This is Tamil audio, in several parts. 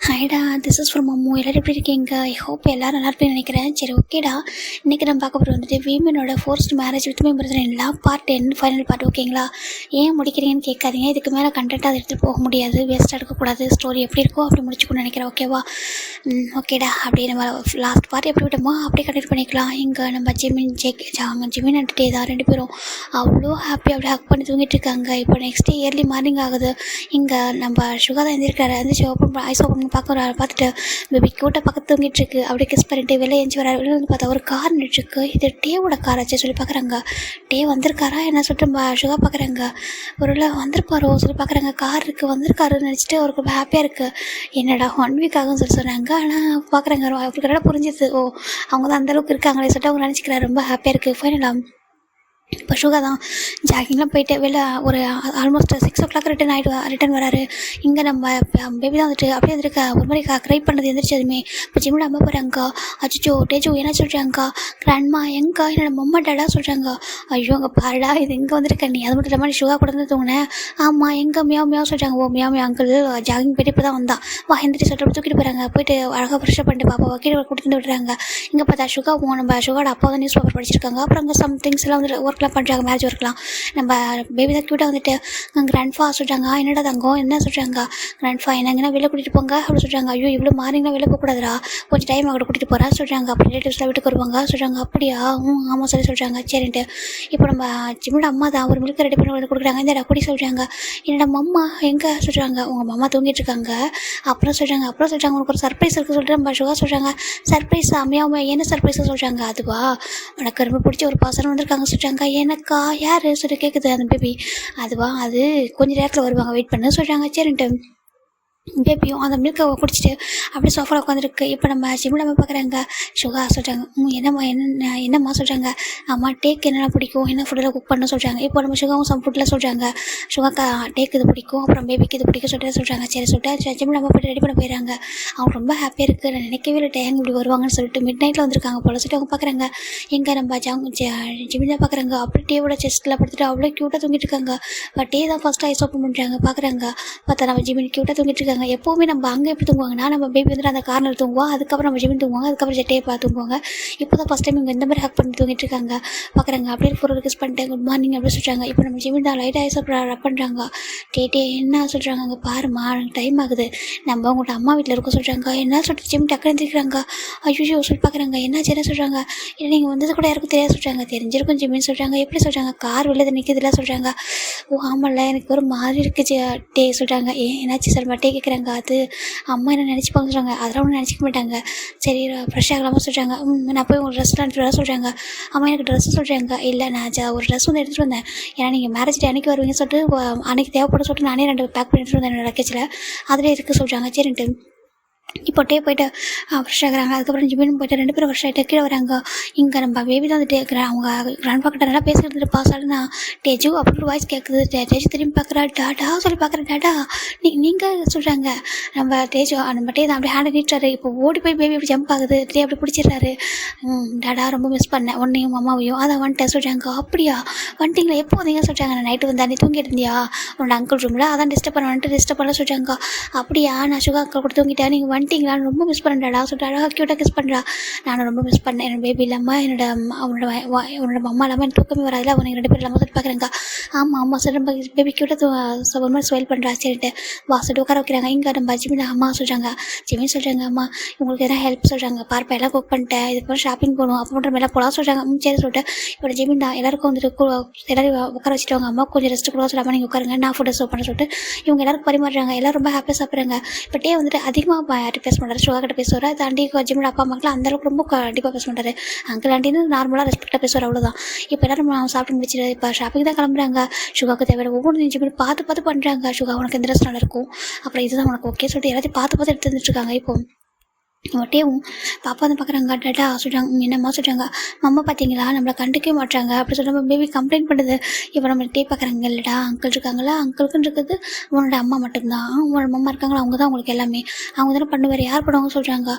ஹாய்டா, திஸ் இஸ் ஃப்ரம் அம்மு. எல்லோரும் எப்படி இருக்கீங்க? ஐ ஹோப் எல்லோரும் நல்லா இருப்பேன்னு நினைக்கிறேன். சரி, ஓகேடா. இன்றைக்கி நம்ம பார்க்க போகிறது வந்துட்டு விமனோட forced marriage with my brother in law part 10 final part. ஓகேங்களா? ஏன் முடிக்கிறீங்கன்னு கேட்காதீங்க. இதுக்கு மேலே கண்டென்ட்டாக அதை எடுத்துகிட்டு போக முடியாது, வேஸ்ட்டாக எடுக்கக்கூடாது. ஸ்டோரி எப்படி இருக்கோ அப்படி முடிச்சுக்கணும்னு நினைக்கிறேன். ஓகேவா? ஓகேடா. அப்படியே நம்ம லாஸ்ட் பார்ட் எப்படி விட்டோமோ அப்படியே கண்டினியூ பண்ணிக்கலாம். இங்கே நம்ம ஜிமின் அண்ட் டே தான் ரெண்டு பேரும் அவ்வளோ ஹாப்பி, அப்படியே ஹக் பண்ணி தூங்கிட்டு இருக்காங்க. இப்போ நெக்ஸ்ட் டே இயர்லி மார்னிங் ஆகுது. இங்கே நம்ம சுகா தான் எழுந்திருக்காரு. எழுந்திரிச்சு ஐஸ் ஓப்பன் பார்த்துட்டு பேபி கூட்ட பக்கத்து தூங்கிட்டு இருக்கு. அப்படியே கிஸ் பண்ணிட்டு வெளியே எழுந்து வர வெளியே வந்து பார்த்தா ஒரு கார் நின்றுருக்கு. இது டேவோட கார் ஆச்சு சொல்லி பார்க்குறாங்க. டே வந்திருக்காரா என்ன சொல்லிட்டு சுகா பார்க்குறாங்க. ஒரு வந்திருப்பாரோ சொல்லி பார்க்குறாங்க. கார் இருக்குது வந்திருக்காருன்னு நினச்சிட்டு அவருக்கு ஹாப்பியாக இருக்குது. என்னடா 1 வீக் ஆகும்னு சொல்லி சொன்னாங்க. ஆனால் பார்க்குறாங்க அவருக்கு கரெக்டாக புரிஞ்சிது. ஓ, அவங்க தான் அந்தளவுக்கு இருக்காங்களே சொல்லிட்டு அவங்க நினச்சிக்கிறாரு. ரொம்ப ஹாப்பியாக இருக்குது. ஃபைனலாக இப்போ சுகா தான் ஜாகிங்லாம் போயிட்டு வெளில ஒரு ஆல்மோஸ்ட் 6 o'clock ரிட்டன் வராரு. இங்கே நம்ம பேபி தான் வந்துட்டு அப்படியே வந்துருக்க ஒரு மாதிரி க்ரை பண்ணது எந்திரிச்சதுமே இப்போ ஜிம்மில் அம்மா போகிறாங்க. அச்சோ டேஜோ என்ன சொல்கிறாங்க, கிராண்ட்மா எங்கே என்னோட மம்மா டேடா சொல்கிறாங்க. ஐயோ அங்கே பாருடா, இது இங்கே வந்துருக்க நீ. அது மட்டும் இல்லாமல் சுகா கூட வந்து தூங்கினேன். ஆமாம் எங்கே மியாவ் மியாவ் சொல்கிறாங்க. ஓ மியாவ் மியாவ் அங்கிள் ஜாகிங் போயிட்டு இப்போ தான் வந்தா வா எந்திரிச்சு சொல்லிட்டு தூக்கிட்டு போகிறாங்க. போயிட்டு அழகாக ஃப்ரெஷ்ஷப் பண்ணிட்டு பாப்பா கீழே கொடுத்துட்டு விடுறாங்க. இங்கே பார்த்தா நம்ம சுகாவோட அப்பா தான் நியூஸ் பேப்பர் படிச்சிருக்காங்க. அப்புறம் அங்கே சம்திங்ஸ் எல்லாம் வந்து ஒர்க்லாம் பண்ணுறாங்க, மேரேஜ் ஒர்க்லாம். நம்ம பேபி தான் க்யூட்டாக வந்துட்டு கிராண்ட்ஃபா சொல்கிறாங்க. என்னடா தங்கம் என்ன சொல்கிறாங்க. கிராண்ட்ஃபா என்னங்கன்னா வெளில கூட்டிகிட்டு போங்க அப்படின்னு சொல்கிறாங்க. ஐயோ இவ்வளோ மார்னிங்லாம் வெளில போகக்கூடாதுரா, கொஞ்சம் டைம் ஆகிட்டு கூட்டிகிட்டு போகிறா சொல்கிறாங்க. அப்படி ரிலேட்டிவ்ஸ்லாம் வீட்டுக்கு வருவாங்க சொல்கிறாங்க. அப்படியா ஆமாம் சொல்லி சொல்கிறாங்க. சரின்ட்டு இப்போ நம்ம ஜிம்மோட அம்மா தான் ஒரு மில்க் ரெடி பண்ணி வந்து கொடுக்குறாங்க. இந்த குடி சொல்கிறாங்க. என்னோட மம்மா எங்கே சொல்கிறாங்க. உங்கள் மம்மா தூங்கிட்டு இருக்காங்க. அப்புறம் சொல்கிறாங்க உனக்கு ஒரு சர்ப்ரைஸ் இருக்குது சொல்லிட்டு நம்ம சுகா சொல்கிறாங்க. சர்ப்ரைஸ் அம்மையாவை என்ன சர்ப்ரைஸாக சொல்கிறாங்க. அதுவா உனக்கு ரொம்ப பிடிச்ச ஒரு பர்சன் வந்திருக்காங்க சொல்கிறாங்க. எனக்கா யார் சொல்லி கேட்குது அந்த பேபி. அதுவா அது கொஞ்சம் நேரத்தில் வருவாங்க, வெயிட் பண்ண சொல்கிறாங்க. சரின்ட்டு பேபியும் அந்த மில்கை குடிச்சிட்டு அப்படியே சோஃபாவில் உட்காந்துருக்கு. இப்போ நம்ம ஜிம்மில் நம்ம பார்க்குறாங்க. சுகா சொல்கிறாங்க. என்னம்மா சொல்கிறாங்க. அம்மா டேக் என்னென்ன பிடிக்கும், என்ன ஃபுட்டெல்லாம் குக் பண்ண சொல்கிறாங்க. இப்போ நம்ம சுகாவும் சம் ஃபுட்டில் சொல்கிறாங்க. சுகாக்கா டேக் இது பிடிக்கும், அப்புறம் பேபிக்கு இது பிடிக்கும் சொல்லிட்டு சொல்கிறாங்க. சரி சொல்லிட்டு ஜிம்மில் நம்ம போய்ட்டு ரெடி பண்ண போயிடறாங்க. அவங்க ரொம்ப ஹாப்பியாக இருக்குது. நான் நினைக்கவே இல்லை டேங் இப்படி வருவாங்கன்னு சொல்லிட்டு மிட் நைட்டில் வந்திருக்காங்க போல சொல்லிட்டு அவங்க பார்க்குறாங்க. எங்கே நம்ம ஜிம்மில் பார்க்குறாங்க. அப்படி டேவோட செஸ்ட்டில் படுத்துட்டு அவ்வளோ க்யூட்டாக தூங்கிட்டு இருக்காங்க. பட் டே தான் ஃபஸ்ட்டு ஐஸ் ஓப்பன் பண்ணுறாங்க. பார்க்குறாங்க பார்த்தா நம்ம ஜிம்மின் க்யூட்டாக தூங்கிட்டு இருக்காங்க. எப்போவுமே நம்ம அங்கே எப்படி தூங்குவாங்கன்னா நம்ம பேபி வந்துட்டு அந்த கார்னர் தூங்குவோம், அதுக்கப்புறம் நம்ம ஜிமின் தூங்குவாங்க, அதுக்கப்புறம் ஜெட்டையை பார்த்து தூங்குவாங்க. இப்போ தான் ஃபஸ்ட் டைம் இவங்க இந்த மாதிரி ஹக் பண்ணி தூங்கிட்டு இருக்காங்க. பார்க்குறாங்க. அப்படியே ஒரு கிஸ் பண்ணிட்டு குட் மார்னிங் அப்படின்னு சொல்கிறாங்க. இப்போ நம்ம ஜிமின் தான் லைட்டாக ஐஸ் ரப் பண்ணுறாங்க. டே என்ன சொல்கிறாங்க. அங்கே பாருமா எனக்கு டைம் ஆகுது, நம்ம உங்கள்கிட்ட அம்மா வீட்டில் இருக்க சொல்கிறாங்க. என்ன சொல்லிட்டு ஜிமின் டக்குனு எழுந்திருக்கிறாங்க. ஐயோ சொல்லி பார்க்குறாங்க. என்ன சொல்கிறாங்க. இல்லை நீங்கள் வந்தது கூட யாருக்கும் தெரியாது சொல்கிறாங்க. தெரிஞ்சிருக்கும் ஜிமின் சொல்கிறாங்க. எப்படி சொல்கிறாங்க. கார் வெளில நிற்கிறதுல சொல்கிறாங்க. ஓ ஆமாம்ல எனக்கு ஒரு மாதிரி இருக்குது டே சொல்கிறாங்க. என்னாச்சு சார் மட்டே கேட்குறாங்க. அது அம்மா என்ன நினச்சிப்பாங்க சொல்கிறாங்க. அதெல்லாம் ஒன்றும் நினச்சிக்க மாட்டாங்க. சரி ஃப்ரெஷ் ஆகலாமா சொல்கிறாங்க. நான் போய் உங்கள் ட்ரெஸ்லாம் எடுத்துகிட்டு வர சொல்கிறாங்க. அம்மா எனக்கு ட்ரெஸ்ஸு சொல்கிறாங்க. இல்லை நான் ஒரு ட்ரெஸ் வந்து எடுத்துகிட்டு வந்தேன், ஏன்னா நீங்கள் மேரேஜ் டே அன்றைக்கி வருவீங்கன்னு சொல்லிட்டு அன்றைக்கி தேவைப்பட சொல்லிட்டு நானே 2 பேக் பண்ணி எடுத்துகிட்டு வந்தேன் என்னோட லக்கேஜில். அதிலே இருக்குது சொல்கிறாங்க. சரின்ட்டு இப்போ டே போய்ட்டு ஃப்ரெஷ் ஆகுறாங்க. அதுக்கப்புறம் ஜிமின் போய்ட்டு 2 பேரும் ஃப்ரெஷ் ஆகிட்டு கீழே வராங்க. இங்கே நம்ம பேபி தான் வந்துட்டு அவங்க கிராண்ட்பா கிட்ட நல்லா பேசிட்டு பாஸ் ஆகுதுன்னா டேஜு அப்படின்னு ஒரு வாய்ஸ் கேட்குது. டேஜு திரும்பி பார்க்குறா. டாடா சொல்லி பார்க்குறேன். டாடா நீங்கள் சொல்கிறாங்க. நம்ம டே தான் அப்படியே ஹேண்டை நீட்டுறாரு. இப்போ ஓடி போய் பேபி அப்படி ஜம்ப் ஆகுது. டே அப்படி பிடிச்சிடுறாரு. டாடா ரொம்ப மிஸ் பண்ணேன் உன்னையும் அம்மாவையும். அதை வந்துட்டேன் சொல்கிறாங்க. அப்படியா வந்துட்டிங்களா, எப்போ வந்தீங்க சொல்கிறாங்க. நான் நைட்டு வந்து அன்றைக்கி தூங்கிட்டு இருந்தியா உன்னோட அங்கிள் ரூமில், அதான் டிஸ்டர்ப் பண்ண சொல்கிறாங்க. அப்படியா நான் சுகா அக்கா கூட தூங்கிட்டேன், நீங்கள் வந்துட்டிங்களான்னு ரொம்ப மிஸ் பண்ணுறாடா சொல்லிட்டு அழகாக க்யூட்டாக கிஸ் பண்ணுறா. நானும் ரொம்ப மிஸ் பண்ணேன், என்னோட பேபி இல்லாமல் உன்னோட அம்மா இல்லாமல் எனக்கு தூக்கமே வராதுல, அவங்க 2 பேர் இல்லாமல் சொல்லிட்டு பார்க்குறாங்க. ஆமாம் சார் ரொம்ப பேபி க்யூட்டாக ஒரு மாதிரி ஸ்வைல் பண்ணுறா. சரிட்டு வா சொல்லிட்டு உட்கார வைக்கிறாங்க. இங்கே நம்ம ஜிமின் அம்மா சொல்கிறாங்க. ஜிமின் சொல்கிறாங்க. அம்மா உங்களுக்கு எதாவது ஹெல்ப் சொல்கிறாங்க. பார்ப்பா எல்லாம் குக் பண்ணிட்டேன், இதுக்கப்புறம் ஷாப்பிங் போகணும் அப்போ மட்டும் மேலே போகலாம் சொல்கிறாங்க. சரி சொல்லிட்டு இப்போ ஜிமின் தான் எல்லாருக்கும் வந்துட்டு எல்லோரும் உட்கார வச்சுட்டு அவங்க அம்மா கொஞ்சம் ரெஸ்ட்டு கூட சொல்லாமல் நீங்கள் உட்காருங்க, நான் ஃபுட்டை சர்வ் பண்ண சொல்லிட்டு இவங்க எல்லாருக்கும் பரிமாறுறாங்க. எல்லோரும் ரொம்ப ஹாப்பியாக சாப்பிட்றாங்க. இப்போ டே வந்துட்டு அதிகமாக பேச மாட்டார், சுகா கிட்ட பேசுவார். தாண்டி ஜிம்மோட அப்பா அம்மாக்கெலாம் அந்தளவுக்கு ரொம்ப கண்டிப்பாக பேச மாட்டார். அங்கிள் ஆண்டின்னு நார்மலாக ரெஸ்பெக்டாக பேசுவார், அவ்வளோதான். இப்போ எல்லோரும் சாப்பிட்டு முடிச்சுட்டு இப்போ ஷாப்பிங் தான் கிளம்புறாங்க. சுகாவுக்கு தேவையான ஒவ்வொரு ஜிம்மி பார்த்து பண்ணுறாங்க. சுகா உனக்கு எந்த ட்ரெஸ் நல்லா இருக்கும், அப்புறம் இதுதான் உனக்கு ஓகே சொல்லிட்டு எல்லாத்தையும் பார்த்து எடுத்து வந்துட்டுருக்காங்க. இப்போ ஒட்டேவும் பாப்பா வந்து பார்க்குறாங்க. டாட்டா சொல்கிறாங்க. என்னம்மா சொல்கிறாங்க. மம்மா பார்த்தீங்களா நம்மளை கண்டுக்கவே மாட்டாங்க அப்படி சொல்கிற பேபி கம்ப்ளைண்ட் பண்ணுது. இப்போ நம்ம டே பார்க்குறாங்க. இல்லைடா அங்கிள் இருக்காங்களா, அங்கிளுக்குன்னு இருக்குது உன்னோட அம்மா மட்டும்தான். உன்னோட மம்மா இருக்காங்களா, அவங்க தான் உங்களுக்கு எல்லாமே. அவங்க தானே பண்ணுவார், யார் பண்ணுவாங்க சொல்கிறாங்க.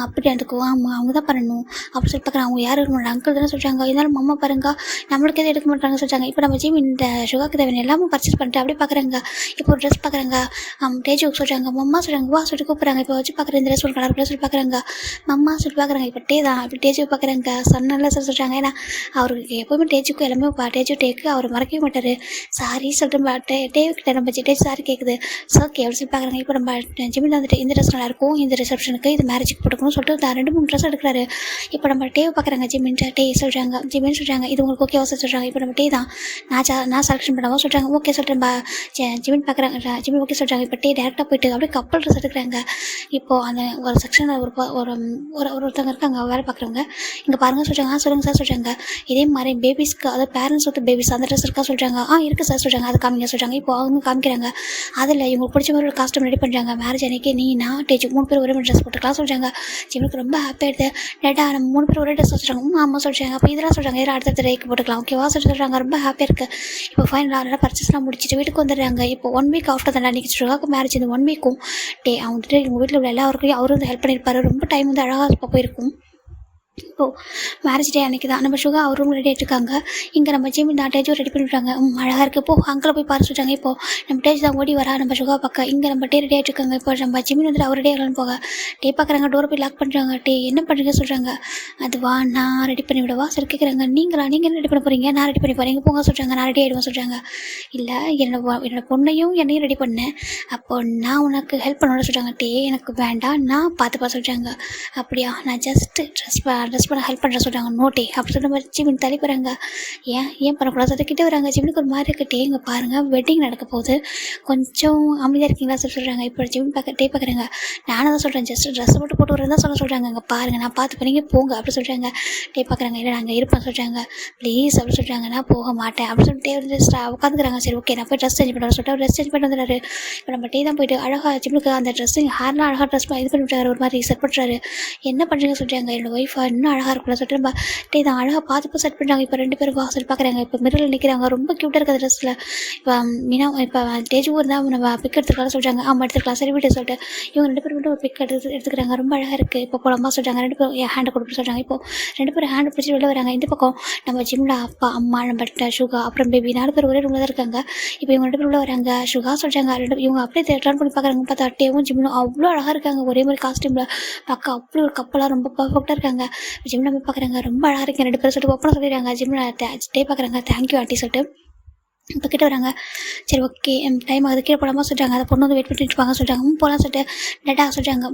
அப்படி அதுக்கு ஆமாம் அவங்க தான் பண்ணணும் அப்படி சொல்லி பார்க்குறாங்க. அவங்க யார் உன்னோட அங்கிள் தானே சொல்கிறாங்க. இருந்தாலும் மம்மா பாருங்க நம்மளுக்கு எதுவும் எடுக்க மாட்டாங்க சொல்கிறாங்க. இப்போ நம்ம ஜிம் இந்த சுகாக்கு தேவையான எல்லாமே பர்ச்சேஸ் பண்ணிட்டு அப்படியே பார்க்குறாங்க. இப்போ ஒரு ட்ரெஸ் பார்க்குறாங்க. டேஜுக்கு சொல்கிறாங்க. மம்மா சொல்கிறாங்க வா சொல்லிட்டு கூப்பிட்றாங்க. இப்போ வச்சு பார்க்குற இந்த ட்ரெஸ் ஒரு கலர் சொல்லி பார்க்குறாங்க. மம்மா சொல்லி பார்க்குறாங்க. இப்போ டே தான் இப்போ டேஜுக்கு பார்க்குறாங்க. சொன்னால சொல்கிறாங்க. ஏன்னா அவருக்கு எப்போவுமே டேஜுக்கும் எல்லாமே டேஜு டேக்கு அவர் மறக்கவே மாட்டார். சாரி சொல்லிட்டு டேக்கிட்ட நம்ம டேஜ் சாரி கேட்குது. ஓகே அப்படி சொல்லி பார்க்குறாங்க. இப்போ நம்ம ஜிமின் வந்துட்டு இந்த ட்ரெஸ் நல்லாயிருக்கும், இந்த ரிசப்ஷனுக்கு இது மேரேஜுக்கு போட்டுக்கணும்னு சொல்லிட்டு 2-3 ட்ரெஸ் எடுக்கிறாரு. இப்போ நம்ம டேவை பார்க்குறாங்க. ஜிமின் டே சொல்கிறாங்க. ஜிமின் சொல்கிறாங்க இது உங்களுக்கு ஓகேவா சொல்கிறாங்க. இப்போ நம்ம டே தான் நான் செலெக்ஷன் பண்ணவோ சொல்கிறாங்க. ஓகே சொல்கிறேன் ஜிமின் பார்க்குறாங்க. ஜிமின் ஓகே சொல்கிறாங்க. இப்போ டே டேரெக்டாக போயிட்டு அப்படியே கப்பல் ட்ரெஸ் எடுக்கிறாங்க. இப்போது அந்த ஒரு செக்ஷனில் ஒருத்தவங்க இருக்காங்க வேலை பார்க்குறவங்க. இங்கே பாருங்கள் சொல்கிறாங்க. சொல்லுங்கள் சார் சொல்கிறாங்க. இதே மாதிரி பேபிஸ்க்கு அதாவது பேரண்ட்ஸ் வித் பேபிஸ் அந்த ட்ரெஸ் இருக்கா சொல்கிறாங்க. இருக்குது சார் சொல்கிறாங்க. அது காமிங்க சொல்கிறாங்க. இப்போ அவங்க காமிக்கிறாங்க. அதில் இவங்களுக்கு பிடிச்ச மாதிரி ஒரு காஸ்ட்யூம் ரெடி பண்ணுறாங்க. மேரேஜ் அன்றைக்கி நான் டேஜ் 3 பேர் ஒரே மாதிரி ட்ரெஸ் போட்டுக்கலாம் சொல்கிறாங்க. ஜிம்முக்கு ரொம்ப ஹாப்பியாக எடுத்து டேட்டா நம்ம 3 பேர் ஒரே ட்ரெஸ் சொல்கிறாங்க. ஆமாம் சொல்கிறாங்க. அப்போ இதெல்லாம் சொல்கிறாங்க. இதெல்லாம் அடுத்த ரேக்கு போட்டுக்கலாம் ஓகேவா சொல்கிறாங்க. ரொம்ப ஹாப்பியாக இருக்குது. இப்போ ஃபைனலாக அதெல்லாம் பர்ச்சேஸ்லாம் முடிச்சுட்டு வீட்டுக்கு வந்துடுறாங்க. இப்போ 1 வீக் ஆஃப்டர் தான் அன்றைக்கி சுகாக்கு மேரேஜ். இந்த 1 வீக்கும் அவங்க வந்துட்டு எங்கள் வீட்டில் உள்ள எல்லாருக்கும் அவரும் வந்து ஹெல்ப் பண்ணியிருப்பாரு. ரொம்ப டைம் வந்து அழகாக போயிருக்கும். இப்போது மேரேஜ் டே அன்றைக்கி தான் நம்ம சுகா அவர் ரூம் ரெடி ஆகிட்டுருக்காங்க. இங்கே நம்ம ஜிம் இந்த டேஜும் ரெடி பண்ணிவிட்டாங்க. அழகாக இருக்குது. இப்போது அங்கே போய் பார்த்து சொல்லிட்டாங்க. இப்போது நம்ம டேஜ் தான் ஓடி வரா நம்ம சுகா பார்க்க. இங்கே நம்ம டே ரெடி ஆகிட்டுருக்காங்க. இப்போ நம்ம ஜிமின் வந்துட்டு அவர் ரெடி ஆகலான்னு போக டே பார்க்குறாங்க. டோரை போய் லாக் பண்ணுறாங்க. டே என்ன பண்ணுறீங்க சொல்கிறாங்க. அதுவா நான் ரெடி பண்ணி விடவா சார் கேட்குறாங்க. நீங்கள் என்ன ரெடி பண்ண போகிறீங்க. நான் ரெடி பண்ணி போகிறீங்க போங்க சொல்கிறாங்க. நான் ரெடி ஆகிடுவேன் சொல்கிறாங்க. இல்லை என்னோட பொண்ணையும் என்னையும் ரெடி பண்ணேன். அப்போ நான் உனக்கு ஹெல்ப் பண்ணோட சொல்கிறாங்க. டே எனக்கு வேண்டாம் நான் பார்த்துப்பா சொல்கிறாங்க. அப்படியா நான் ஜஸ்ட்டு ட்ரெஸ் பண்ண ஹெல்ப் பண்ணுற சொல்கிறாங்க. நோட்டே அப்படி சொல்கிற மாதிரி ஜிமின் தள்ளி போகிறாங்க. ஏன் பண்ணக்கூடாது சொல்லிக்கிட்டே வராங்க. ஜிமினுக்கு ஒரு மாதிரி இருக்கட்டே இங்கே பாருங்கள் வெட்டிங் நடக்க போகுது கொஞ்சம் அமைதியாக இருக்கீங்களா சொல்கிறாங்க. இப்போ ஜிமின் டே பார்க்குறாங்க. நானும் தான் சொல்கிறேன் ஜஸ்ட் ட்ரெஸ்ஸை மட்டும் போட்டு வரதான் சொல்கிறாங்க. அங்கே பாருங்கள் நான் பார்த்து பண்ணீங்க போங்க அப்படி சொல்கிறாங்க. டே பார்க்குறாங்க. இல்லை நாங்கள் இருப்பேன் சொல்கிறாங்க. ப்ளீஸ் அப்படி சொல்கிறாங்க. நான் போக மாட்டேன் அப்படி சொல்லிட்டு வந்து உட்காந்துக்கிறாங்க. சரி ஓகே நான் போய் ட்ரெஸ் சேஞ்ச் பண்ணுறேன் சொல்லிட்டு ட்ரெஸ் சேஞ்ச் பண்ணி வந்துடுறாரு. இப்போ நம்ம டே தான் போயிட்டு அழகாக ஜிம்முக்கு அந்த ட்ரெஸ்ஸிங் ஹேர்லாம் அழகாக ட்ரெஸ் இது பண்ணி விட்டாரு. ஒரு மாதிரி செட் பண்ணுறாரு. என்ன பண்ணுறீங்க சொல்கிறாங்க. என்னோட ஒய்ஃபா இன்னும் அழகாக இருக்குல்ல சொல்லிட்டு நம்ம டே தான் அழகாக பார்த்து செட் பண்ணுறாங்க. இப்போ 2 பேரும் வாசல் பார்க்குறாங்க. இப்போ மிரரில் நிற்கிறாங்க. ரொம்ப க்யூட்டாக இருக்கிற ட்ரெஸ்ஸில் இப்போ இப்போ டேஜுவும் இருந்தால் நம்ம பிக் எடுத்துக்கலாம் சொல்கிறாங்க. ஆமாம் எடுத்துக்கலாம் சரி விட்டு சொல்லிட்டு இவங்க 2 பேரும் மட்டும் ஒரு பிக் எடுத்துக்கிறாங்க. ரொம்ப அழகாக இருக்குது. இப்போ போலமா சொல்கிறாங்க. 2 பேரும் ஹேண்டை கொடுத்து சொல்கிறாங்க. இப்போ 2 பேரும் ஹேண்டை பிடிச்சி வெளில வராங்க. இந்த பக்கம் நம்ம ஜிம்மில் அப்பா அம்மா நம்ம சுகா அப்புறம் பேபி 4 பேர் ஒரே ரூமில் தான் இருக்காங்க. இப்போ இவங்க 2 பேர் உள்ள வராங்க. சுகா சொல்கிறாங்க. இவங்க அப்படியே டர்ன் பண்ணி பார்க்குறாங்க. பார்த்தா டேவும் ஜிம்மும் அவ்வளோ அழகாக இருக்காங்க. ஒரே மாதிரி காஸ்டியூமில் பார்க்க அவ்வளோ ஒரு கப்பலாக ரொம்ப பர்ஃபெக்டாக இருக்காங்க. ஜிம்மில் போய் பார்க்குறாங்க. ரொம்ப அழகாக இருக்கேன் 2 பேரும் சொல்லிட்டு ஒப்பனை சொல்லிடுறாங்க. ஜிம்மில் டே பார்க்குறாங்க. தேங்க்யூ ஆண்டி சொல்லிட்டு இப்போ கிட்ட வராங்க. சரி ஓகே டைம் ஆகுது கீழே போடாமல் சொல்கிறாங்க. அதை பொண்ணு வந்து வெயிட் பண்ணிட்டு இருப்பாங்க சொல்கிறாங்க. போகலாம் சொல்லிட்டு டேட்டா சொல்கிறாங்க.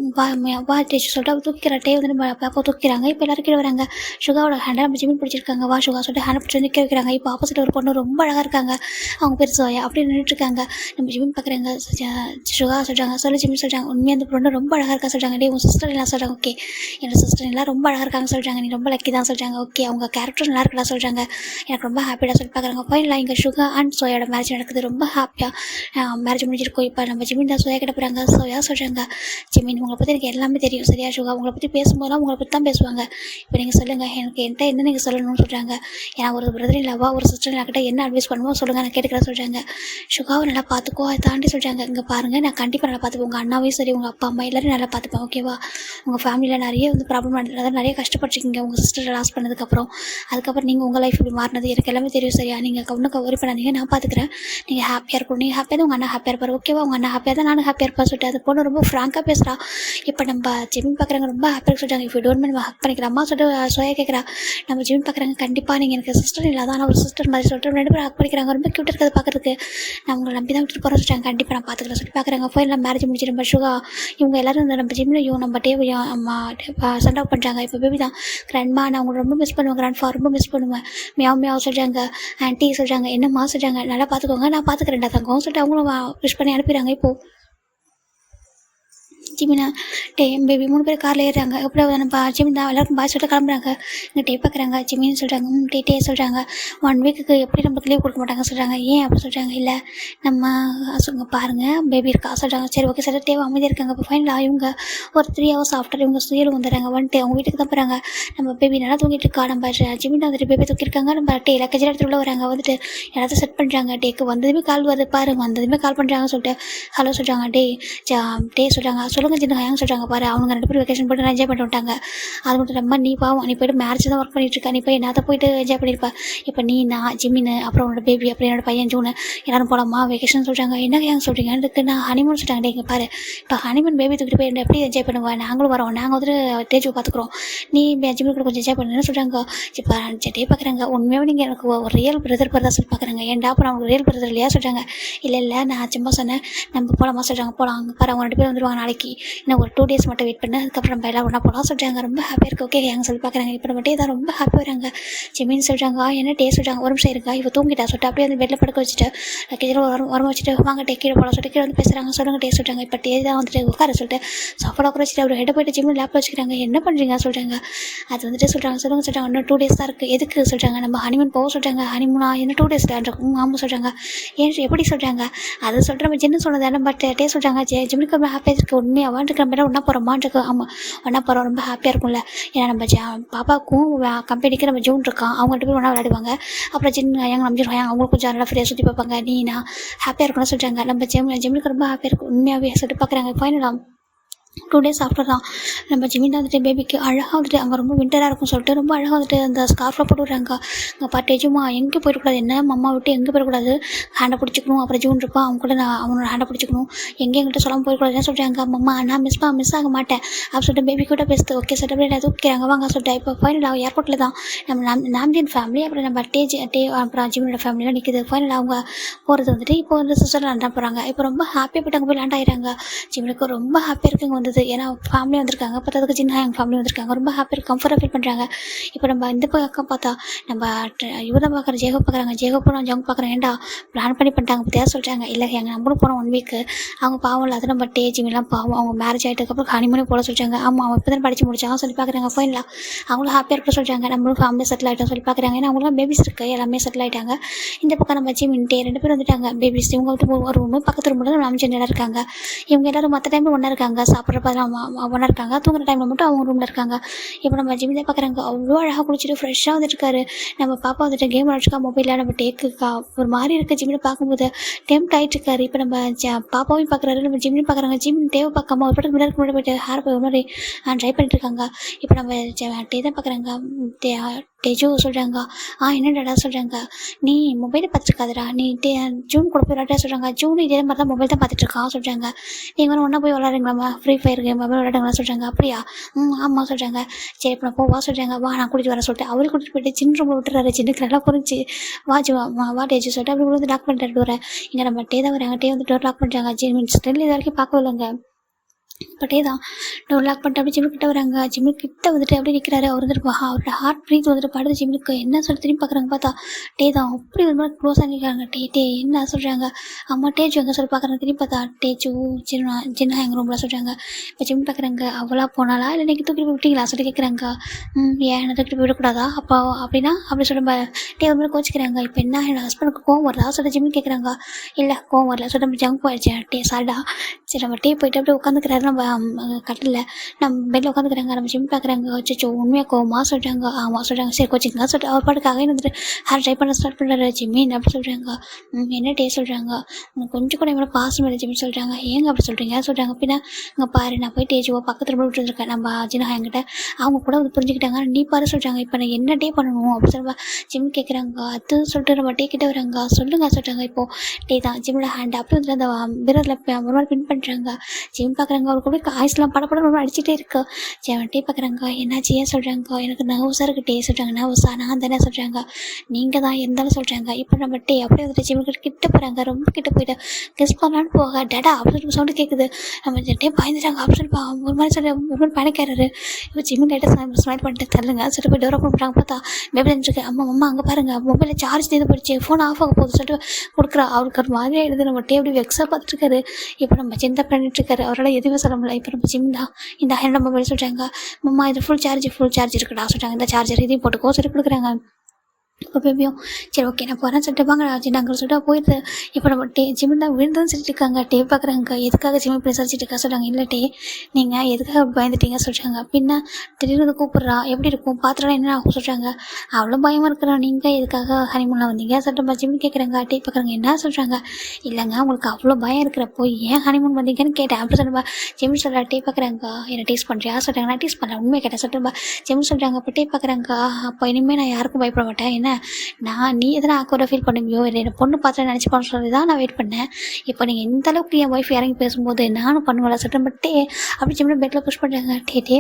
வா டேச்சு சொல்லிட்டு அவர் தூக்கிற டே வந்து நம்ம பாப்பா தூக்கிறாங்க. இப்போ எல்லாரும் கீழே வராங்க. சுகாவோட ஹேண்டை நம்ம ஜிமின் பிடிச்சிருக்காங்க. வா சுகா சொல்லிட்டு ஹேண்டை பிடிச்சி நிற்க வைக்கிறாங்க. இப்போ ஆப்போசிட் ஒரு பொண்ணு ரொம்ப அழகாக இருக்காங்க. அவங்க பேர் சோயா அப்படி நின்றுட்டுருக்காங்க. நம்ம ஜிமின் பார்க்குறாங்க. சுகா சொல்கிறாங்க. சொல்லி ஜிமின் சொல்கிறாங்க. உண்மையாக அந்த பொண்ணு ரொம்ப அழகாக இருக்கா சொல்கிறாங்க. டே உன் சிஸ்டர் எல்லாம் சொல்கிறாங்க. ஓகே என்னோட சிஸ்டர் எல்லாம் ரொம்ப அழகாக இருக்காங்க சொல்கிறாங்க. நீ ரொம்ப லக்கி தான் சொல்கிறாங்க. ஓகே அவங்க கேரக்டர் நல்லா இருக்கலாம் சொல்கிறாங்க. எனக்கு ரொம்ப ஹாப்பியாக சொல்லி பார்க்குறாங்க. ஃபைனலாக இங்கே சுகா அண்ட் சோயோட மேரேஜ் நடக்குது. ரொம்ப ஹாப்பியாக மேரேஜ் முடிஞ்சிருக்கோம். இப்போ நம்ம ஜிமின் தான் சோயா கிட்ட போகிறாங்க. சோயா சொல்கிறாங்க. ஜிமின் உங்களை பற்றி எனக்கு எல்லாமே தெரியும் சரியா சுகா. உங்களை பற்றி பேசும்போதெல்லாம் உங்களை பற்றி தான் பேசுவாங்க. இப்போ நீங்கள் சொல்லுங்கள் எனக்கு என்கிட்ட என்ன நீங்கள் சொல்லணும்னு சொல்கிறாங்க. ஏன்னா ஒரு பிரதர் இல்லவா ஒரு சிஸ்டர் கிட்ட என்ன அட்வைஸ் பண்ணுவோம் சொல்லுங்கள் நான் கேட்டுக்கிறேன் சொல்கிறாங்க. சுகாவை நல்லா பார்த்துக்கோ அதை தாண்டி சொல்கிறாங்க. இங்கே பாருங்கள் நான் கண்டிப்பாக நல்லா பார்த்துப்பேன். உங்கள் அண்ணாவையும் சரி உங்கள் அப்பா அம்மா எல்லோரும் நல்லா பார்த்துப்பேன் ஓகேவா. உங்கள் ஃபேமிலியில் நிறைய வந்து ப்ராப்ளம் அதாவது நிறைய கஷ்டப்பட்டுருக்கீங்க உங்கள் சிஸ்டரை லாஸ் பண்ணதுக்கப்புறம். அதுக்கப்புறம் நீங்கள் உங்கள் லைஃப் இப்படி மாறினது எனக்கு எல்லாமே தெரியும் சரியா. நீங்கள் ஒன்றும் கவரி பண்ணாதீங்க நான் பார்த்துக்கிறேன். நீங்கள் ஹாப்பியாக இருக்கணும். நீங்கள் ஹாப்பியாக தான் உங்கள் அண்ணா ஹாப்பியாக இருப்பார் ஓகேவா. உங்கள் அண்ணா ஹாப்பியாக தான் நானும் ஹாப்பியாக இருப்பா சொல்லிட்டு அது பொண்ணு ரொம்ப ஃப்ராங்காக பேசுகிறா. இப்போ நம்ம ஜிமின் பார்க்குறாங்க. ரொம்ப ஹாப்பியாக சொல்லிட்டாங்க. இப்போ டோன்ட் நம்ம ஹக் பண்ணிக்கலாம் அம்மா சொல்லிட்டு சோயா கேட்குறா. நம்ம ஜிமின் பார்க்குறாங்க. கண்டிப்பாக நீங்கள் எனக்கு சிஸ்டர் இல்லாத ஆனால் ஒரு சிஸ்டர் மாதிரி சொல்லிட்டு 2 பேரும் ஹக் பண்ணிக்கிறாங்க. ரொம்ப க்யூட்டாக இருக்கிறது பார்க்குறதுக்கு. நான் உங்களை நம்பி தான் விட்டுட்டு போகிறேன் சொல்லிட்டாங்க. கண்டிப்பாக நான் பார்த்துக்கிறேன் சொல்லி பார்க்குறாங்க. ஃபைனலாக மேரேஜ் முடிச்சு நம்ம சுகா இவங்க எல்லோரும் இந்த நம்ம ஜிம்லையும் நம்ம டேவையும் அம்மா சென்ட் அவுட் பண்ணுறாங்க. இப்போ பேபி தான் கிராண்ட்மா நான் உங்களை ரொம்ப மிஸ் பண்ணுவேன். கிராண்ட்ஃபா ரொம்ப மிஸ் பண்ணுவேன். மியாவ் சொல்கிறாங்க. ஆன்ட்டி சொல்கிறாங்க. என்னம்மா சொல்கிறாங்க. நல்லா பார்த்துக்கோங்க நான் பார்த்துக்கிறேன்டா தங்கம் சொல்லிட்டு அவங்களும் விஷ் பண்ணி அனுப்பிடுறாங்க. இப்போது ஜிமினா டே பேபி 3 பேர் காரில் ஏறுறாங்க. எப்படி நம்ம ஜிமின் தான் எல்லாருக்கும் பாய் சொல்லிட்டு கிளம்புறாங்க. இங்கே டே பார்க்குறாங்க. ஜிமின்னு சொல்கிறாங்க. டே சொல்கிறாங்க 1 வீக்குக்கு எப்படி நம்மளுக்கு லீவ் கொடுக்க மாட்டாங்க சொல்கிறாங்க. ஏன் அப்படி சொல்கிறாங்க. இல்லை நம்ம சொல்லுங்க பாருங்கள் பேபி இருக்கா சொல்கிறாங்க. சரி ஓகே சார் தேவை அமைதியாக இருக்காங்க. இப்போ ஃபைனலாக இவங்க ஒரு 3 ஹவர்ஸ் ஆஃப்டர் இவங்க சுயலும் வந்துடுறாங்க. வந்துட்டு அவங்க வீட்டுக்கு தான் போகிறாங்க. நம்ம பேபி நல்லா தூங்கிட்டு இருக்கா. நம்ம ஜிமின் வந்துட்டு பேபி தூக்கியிருக்காங்க. நம்ம டே லக்கேஜ் எடுத்துகிட்டு உள்ள வராங்க. வந்துட்டு எல்லாத்தையும் செட் பண்ணுறாங்க. டேக்கு வந்ததுமே கால் வருது பாரு. வந்ததுமே கால் பண்ணுறாங்க சொல்லிட்டு ஹலோ சொல்கிறாங்க. டே சொல்கிறாங்க சொல்லுங்கள் சின்ன ஹேங் சொல்கிறாங்க பாரு. அவங்க 2 பேரும் வெக்கேஷன் போய்ட்டு என்ஜாய் பண்ணிட்டு விட்டாங்க. அது மட்டும் நம்ம நீ பாவம் நீ போய்ட்டு மேரேஜ் தான் ஒர்க் பண்ணிட்டு இருக்கா. நீ போய் என்னத்தை போய்ட்டு என்ஜாய் பண்ணியிருப்பா. இப்போ நீ நான் ஜிமின்னு அப்புறம் உன்னோட பேபி அப்புறம் என்னோட பையன் ஜூனு எல்லாரும் போகலாமா வெக்கேஷன் சொல்கிறாங்க. என்ன ஹேங் சொல்கிறீங்க அதுக்கு நான் ஹனிமூன் சொல்கிறாங்க. இங்கே பாரு இப்போ ஹனிமூன் பேபி தூக்கிட்டு போய் எப்படி என்ஜாய் பண்ணுவேன். நாங்களும் வரோம். நாங்கள் வந்துட்டு தேஜுவை பார்த்துக்குறோம். நீ ஜிம்மி கூட கொஞ்சம் என்ஜாய் பண்ணுன்னு சொல்கிறாங்க. இப்போ டே பார்க்குறாங்க. உண்மையாகவே நீங்கள் எனக்கு ஒரு ரியல் பிரதர் தான் சொல்லி பார்க்குறாங்க. ஏன்டா அப்போ நான் ரியல் பிரதர் இல்லையா சொல்கிறாங்க. இல்லை நான் சும்மா சொன்னேன் நம்ம போகலாமா சொல்கிறாங்க. போகலாம் அங்கே பாரு அவங்க 2 பேர் வந்துடுவாங்க நாளைக்கு. இன்னும் ஒரு 2 டேஸ் மட்டும் வெயிட் பண்ணு. அதுக்கப்புறம் நம்ம எல்லாம் ஒன்றா போகலாம் சொல்கிறாங்க. ரொம்ப ஹாப்பியாக இருக்குது. ஓகே எங்க சொல்லி பார்க்குறாங்க. இப்போ நம்ம டே தான் ரொம்ப ஹாப்பியாக வராங்க. ஜிமின்னு சொல்கிறாங்க. என்ன டே சொல்கிறாங்க. ஒரு நிமிஷம் இருக்கா இப்போ தூங்கிட்டா சொல்லிட்டு அப்படியே வந்து பெட்டில் படுக்க வச்சுட்டு லக்கேஜில் உரம் வச்சுட்டு வாங்க டே கீழே போகலாம் சொல்லிட்டு கீழே வந்து பேசுகிறாங்க. சொல்லுங்க டே சொல்கிறாங்க. இப்போ டே தான் வந்துட்டு உட்கார சொல்லிட்டு சாப்பாடு உட்கார வச்சுட்டு அவர் ஹெட்டை போய்ட்டு ஜிம்மில் லேப்பில் வச்சுக்கிறாங்க. என்ன பண்ணுறீங்க சொல்கிறாங்க. அது வந்துட்டு சொல்கிறாங்க சொல்கிறாங்க இன்னும் 2 டேஸ் தான் இருக்குது. எதுக்கு சொல்கிறாங்க. நம்ம ஹனிமூன் போக சொல்கிறாங்க. ஹனிமூனா என்ன 2 டேஸ் தான் இருக்கும். ஆமாம் சொல்கிறாங்க. ஏன் எப்படி சொல்கிறாங்க. அதை சொல்லிட்டு நம்ம ஜின்னு சொன்னதானே. பட் டே சொல்கிறாங்க ஜிம்முக்கு ரொம்ப ஹாப்பியாக இருக்குது. உண்மையாக அவான்ட்டு நம்ம எல்லாம் ஒன்றா போகிறோமான்ருக்கு. ஆமாம் ஒன்றா போகிறோம் ரொம்ப ஹாப்பியாக இருக்கும்ல. ஏன்னா நம்ம பாப்பாவுக்கும் கம்பெனிக்கு நம்ம ஜூன் இருக்கான். அவங்க 2 பேரும் ஒன்றா விளையாடுவாங்க. அப்புறம் ஜின்னு எங்க நம்ம ஜின் அவங்களுக்கு கொஞ்சம் நல்லா ஃப்ரீயாக சுற்றி பார்ப்பாங்க. நான் ஹாப்பியாக இருக்கும்னு சொல்கிறாங்க. நம்ம ஜிம்முக்கு ரொம்ப ஹாப்பியாக இருக்கும் உண்மையாகவே சொல்லிட்டு பார்க்குறாங்க. ஃபைனலாக 2 டேஸ் ஆஃப்டர் தான் நம்ம ஜிமின் வந்துட்டு பேபிக்கு அழகாக வந்துட்டு அங்கே ரொம்ப விண்டராக இருக்கும் சொல்லிட்டு ரொம்ப அழகாக வந்துட்டு அந்த ஸ்கார்ஃபில் போட்டு விட்றாங்க. அங்கே பாட்டேஜுமா எங்கே போயிடக்கூடாது. என்ன அம்மா விட்டு எங்கே போயிடக்கூடாது. ஹேண்டை பிடிச்சிக்கணும். அப்புறம் ஜூன் இருப்பான் அவங்க கூட நான் அவனோட ஹேண்டை பிடிச்சிக்கணும். எங்கள்கிட்ட சொல்லாமல் போயிடக்கூடாதுன்னு சொல்கிறாங்க. அம்மா நான் மிஸ் ஆக மாட்டேன் அப்படின்னு சொல்லிட்டு பேபி கூட பேசுது. ஓகே சொல்லிட்டு அப்படியே தூக்கிறாங்க வாங்க சொல்லிட்டு இப்போ ஃபைனலாக ஏர்போர்ட்டில் தான் நம்ம நாம்ஜின் ஃபேமிலி அப்புறம் நம்ம டே அப்புறம் ஜிமினோட ஃபேமிலியெலாம் நிற்கிது. ஃபைனலாக அவங்க போகிறது வந்துட்டு இப்போ வந்து சிஸ்டர் லேண்ட் போகிறாங்க. இப்போ ரொம்ப ஹாப்பியாக போய்ட்டு அங்கே போய் லேண்ட் ஆகிறாங்க. ஜிமினுக்கு ரொம்ப ஹாப்பியாக இருக்குங்க வந்தது. ஏன்னா ஃபேமிலி வந்திருக்காங்க. பார்த்ததுக்கு சின்ன எங்கள் ஃபேமிலி வந்திருக்காங்க. ரொம்ப ஹாப்பியாக கம்ஃபர்ட்டாக ஃபீல் பண்ணுறாங்க. இப்போ நம்ம இந்த பக்கம் பார்த்தா நம்ம இவரை பார்க்குற ஜேகோ பார்க்குறாங்க. ஜேகோ போகிறோம் ஜங்க பார்க்குறேன். ஏன்டா பிளான் பண்ணிட்டாங்க பற்றியா சொல்கிறாங்க. இல்லை எங்கள் நம்மளும் போகிறோம் 1 வீக்கு. அவங்க பாவம் இல்லை. அது நம்ம ஜிமிலாம் பாவம் அவங்க மேரேஜ் ஆகிட்டதுக்கப்புறம் ஹனிமூனே போட சொல்கிறாங்க. ஆமாம் அவன் இப்போ தான் படித்து முடிச்சாங்க சொல்லி பார்க்குறாங்க. ஃபைனலாக அவங்களும் ஹாப்பியாக இருக்க சொல்கிறாங்க. நம்மளும் ஃபேமிலி செட்டில் ஆகிட்டோம் சொல்லி பார்க்குறாங்க. ஏன்னா அவங்களும் பேபிஸ் இருக்குது எல்லாமே செட்டில் ஆகிட்டாங்க. இந்த பக்கம் நம்ம ஜிமின்ட்டே 2 பேர் வந்துட்டாங்க பேபிஸ். இவங்க வந்து ஒரு ரூமு பக்கத்து ரூமில் நம்ம ஜென்ரலாக இருக்காங்க. இவங்க எல்லோரும் மற்ற டைமில் ஒன்றா இருக்காங்க. சாப்பிட்றப்ப ஒன்றா இருக்காங்க. தூங்குற டைமில் மட்டும் அவங்க ரூமில் இருக்காங்க. இப்போ நம்ம ஜிமின் பார்க்குறாங்க. அவ்வளோ அழகாக குளிச்சுட்டு ஃப்ரெஷ்ஷாக வந்துட்டு இருக்காரு. நம்ம பாப்பா வந்துட்டு கேம் விளையாடுக்கா மொபைலில் நம்ம டேக்குக்கா ஒரு மாதிரி இருக்க ஜிமினை பார்க்கும்போது டெம்ப்ட் ஆகிட்டு இருக்காரு. இப்போ நம்ம பாப்பாவையும் பார்க்குறாரு. நம்ம ஜிமின் பார்க்குறாங்க. ஜிமின் தேவை பார்க்காம ஒரு படத்துக்கு முன்னாடி போயிட்டு ஹேர் போய் ஒரு மாதிரி ட்ரை பண்ணிட்டு இருக்காங்க. இப்போ நம்ம டே தான் பார்க்குறாங்க. டேஜோ சொல்கிறாங்க. என்னடா சொல்கிறாங்க. நீ மொபைலை பார்த்துருக்காதடா. நீ ஜூன் கூட போய் விளையாட்டா சொல்கிறாங்க. ஜூன் இதே மாதிரி தான் மொபைல் தான் பார்த்துட்டு இருக்கான் சொல்கிறாங்க. நீங்கள் ஒன்றா போய் விளையாடுங்களாம்மா ஃப்ரீ ஃபயர் கேம் மொபைல் விளையாடுங்களா சொல்கிறாங்க. அப்படியா ஆமாம் சொல்கிறாங்க. சரி இப்போ நான் போவா சொல்கிறாங்க. வா நான் கூட்டிகிட்டு வர சொல்லிட்டு அவரு கூட்டிகிட்டு போயிட்டு சின்ன ரூமில் விட்டுறாரு. சின்னக்கு நல்லா புரிஞ்சு வா டேஜு சொல்லிட்டு அப்படி வந்து லாக் பண்ணிட்டு டோரை. இங்கே நம்ம டே தான் வராங்க. டே வந்து டோர் லாக் பண்ணுறாங்க. ஜிமின் ஸ்டில் இது வரைக்கும் பார்க்கவே இல்லைங்க. பட்டே தான் டோர் லாக் பண்ணிட்டு அப்படியே ஜிம்முக்கிட்ட வராங்க. ஜிம்முக்கிட்ட வந்துட்டு அப்படியே நிற்கிறாரு. அவர் வந்துட்டு அவரோட ஹார்ட் ப்ரீத் வந்துட்டு படுது ஜிம்முக்கு. என்ன சொல்லி திரும்பி பார்க்குறாங்க. பார்த்தா டே தான் அப்படி ஒரு மாதிரி க்ளோஸாக நிற்கிறாங்க. டே என்ன சொல்கிறாங்க. அம்மா டேஜு எங்கே சொல்லி பார்க்குறாங்க. திரும்பி பார்த்தா டேஜு சின்ன எங்கள் ரூமில் சொல்கிறாங்க. இப்போ ஜிம் பார்க்குறாங்க. அவளா போனாலா இல்லை நீங்கள் தூக்கிட்டு போய் விட்டீங்களா சொல்லி கேட்குறாங்க. ஏன் என்ன தூக்கிட்டு போய் விடக்கூடாதா அப்போ அப்படின்னா அப்படி சொல்ல டே ஒரு மாதிரி கோச்சிக்கிறாங்க. இப்போ என்ன என்னோட ஹஸ்பண்டுக்கு கோவம் வருதா சொல்லிட்டு ஜிம்னு கேட்குறாங்க. இல்லை கோவம் வரல சொல்லிட்டு நம்ம ஜங்க் போயிடுச்சு. டே சாரிடா. சரி நம்ம டே போயிட்டு அப்படியே உட்காந்துக்கிறாரு. நம்ம கட்டில் நம்ம பெட்டில் உட்காந்துக்கிறாங்க. நம்ம ஜிம் பார்க்குறாங்க. வச்சு உண்மையாக கோவமா சொல்கிறாங்க. ஆமாம் சொல்கிறாங்க. சரி கோச்சிங்களா சொல்லிட்டு அவர் பாட்டுக்காக வந்துட்டு ஹேர் ட்ரை பண்ண ஸ்டார்ட் பண்ணுறாரு. ஜிம்மின் அப்படி சொல்கிறாங்க. என்ன டே சொல்கிறாங்க. கொஞ்சம் கூட எவ்வளோ பாசம் இல்லை ஜிம்மி சொல்கிறாங்க. ஏங்க அப்படி சொல்கிறீங்க சொல்கிறாங்க. பின்னா இங்கே பாரு நான் போய் டேஜுவோ பக்கத்தில் போய் விட்டுருக்கேன் நம்ம ஜினா என்கிட்ட. அவங்க கூட வந்து புரிஞ்சுக்கிட்டாங்க. நீ பாரு சொல்கிறாங்க. இப்போ நான் என்ன டே பண்ணணும் அப்படி சொல்லுவா ஜிம் கேட்குறாங்க. அது சொல்லிட்டு நம்ம டே கிட்ட வராங்க. சொல்லுங்க சொல்கிறாங்க. இப்போது டே தான் ஜிம்மோட ஹேண்ட் அப்படி வந்துட்டு அந்த விரலில் ஒரு மாதிரி பின் பண்ணுறாங்க. ஜிம் பார்க்குறாங்க. அவருக்கு கூட ஆயிஸ்லாம் படப்படம் ரொம்ப அடிச்சுட்டே இருக்கு. டே பார்க்குறாங்க. என்னாச்சு ஏன் சொல்கிறாங்க. எனக்கு நர்வஸாக இருக்குது டே சொல்கிறாங்க. நர்வஸாக நான் தானே சொல்கிறாங்க. நீங்கள் தான் இருந்தாலும் சொல்கிறாங்க. இப்போ நம்ம டே அப்படியே வந்துட்டு ஜிம்முக்கு கிட்ட போகிறாங்க. ரொம்ப கிட்ட போயிட்டு கிஸ் பண்ணலான்னு போக டேடா அப்படின்னு சவுண்டு கேட்குது. நம்ம டே பயந்துட்டாங்க. ஆப்ஷன் ஒரு மாதிரி சொல்லி ஒரு மாதிரி பணிக்காரரு. இப்போ ஜிம்மு டேட்டா ஸ்மைல் பண்ணிட்டு தள்ளுங்க சொல்லிட்டு போய் டோர் ஓப்பன் பண்ணுறாங்க. பார்த்தா மொபைல் இருந்துருக்கு. அம்மா அங்கே பாருங்க மொபைலில் சார்ஜ் தீர்ந்து போயிடுச்சு. ஃபோன் ஆஃப் ஆக போகுது சொல்லிட்டு கொடுக்குறா. அவருக்கு ஒரு மாதிரி ஆகிடுது. நம்ம டே அப்படி வெக்ஸாக பார்த்துருக்காரு. இப்போ நம்ம சிந்தை பண்ணிட்டுருக்காரு. அவரால் எதுவுமே சொல்ல முடியல. இப்போ நம்ம ஜிம் தான் இந்த என்னோட மொபைல் சொல்கிறாங்க, மம்மா இது ஃபுல் சார்ஜ் இருக்குடா சொல்கிறாங்க, இந்த சார்ஜர் இதையும் போட்டுக்கோ சொல்லி கொடுக்குறாங்க. இப்போ பேபியும் சரி ஓகே நான் போகிறேன் சொல்லிட்டு வாங்க சின்ன அங்கிள் சொல்லிட்டு போயிடுது. இப்போ நம்ம ஜிம்மில் தான் விழுந்துன்னு சொல்லிட்டு இருக்காங்க. பார்க்குறாங்க, எதுக்காக ஜிம் இப்படி சரிச்சிட்டு இருக்கா சொல்கிறாங்க. இல்லட்டே நீங்கள் எதுக்காக பயந்துட்டீங்க சொல்கிறாங்க. பின்ன திடீர்னு வந்து கூப்பிட்றா எப்படி இருக்கும் பாத்திரம் என்ன ஆகும் சொல்கிறாங்க. அவ்வளோ பயமாக இருக்கிறோம், நீங்கள் எதுக்காக ஹனிமூனில் வந்தீங்க சொல்லிட்டு ஜிம் கேட்குறாங்க. பார்க்குறாங்க என்ன சொல்கிறாங்க. இல்லைங்க உங்களுக்கு அவ்வளோ பயம் இருக்கிறப்போ ஏன் ஹனிமூன் வந்தீங்கன்னு கேட்டேன். அப்படி சொல்லுவா ஜிம் சொல்கிறா. பார்க்குறாங்க என்ன டேஸ்ட் பண்ணுறியா சொல்கிறாங்க. நான் டேஸ்ட் பண்ணுறேன் உண்மையை கேட்டேன் சொல்லிட்டு ஜிம் சொல்கிறாங்க. அப்போ பார்க்குறாங்க, அப்போ இனிமேல் நான் யாருக்கும் பயப்பட மாட்டேன். என்ன நீ எதனா ஆக்வர்டாக ஃபீல் பண்ணுவியோ இல்லை என்னை பொண்ணு பார்த்து நினச்சிப்பான்னு சொல்லி தான் நான் வெயிட் பண்ணேன். இப்போ நீங்கள் எந்த அளவுக்கு என் ஒய்ஃப் இறங்கி பேசும்போது நானும் பண்ணுவேன் சொல்கிறேன். அப்படி சின்ன பெட்டில் புஷ் பண்ணுறாங்க.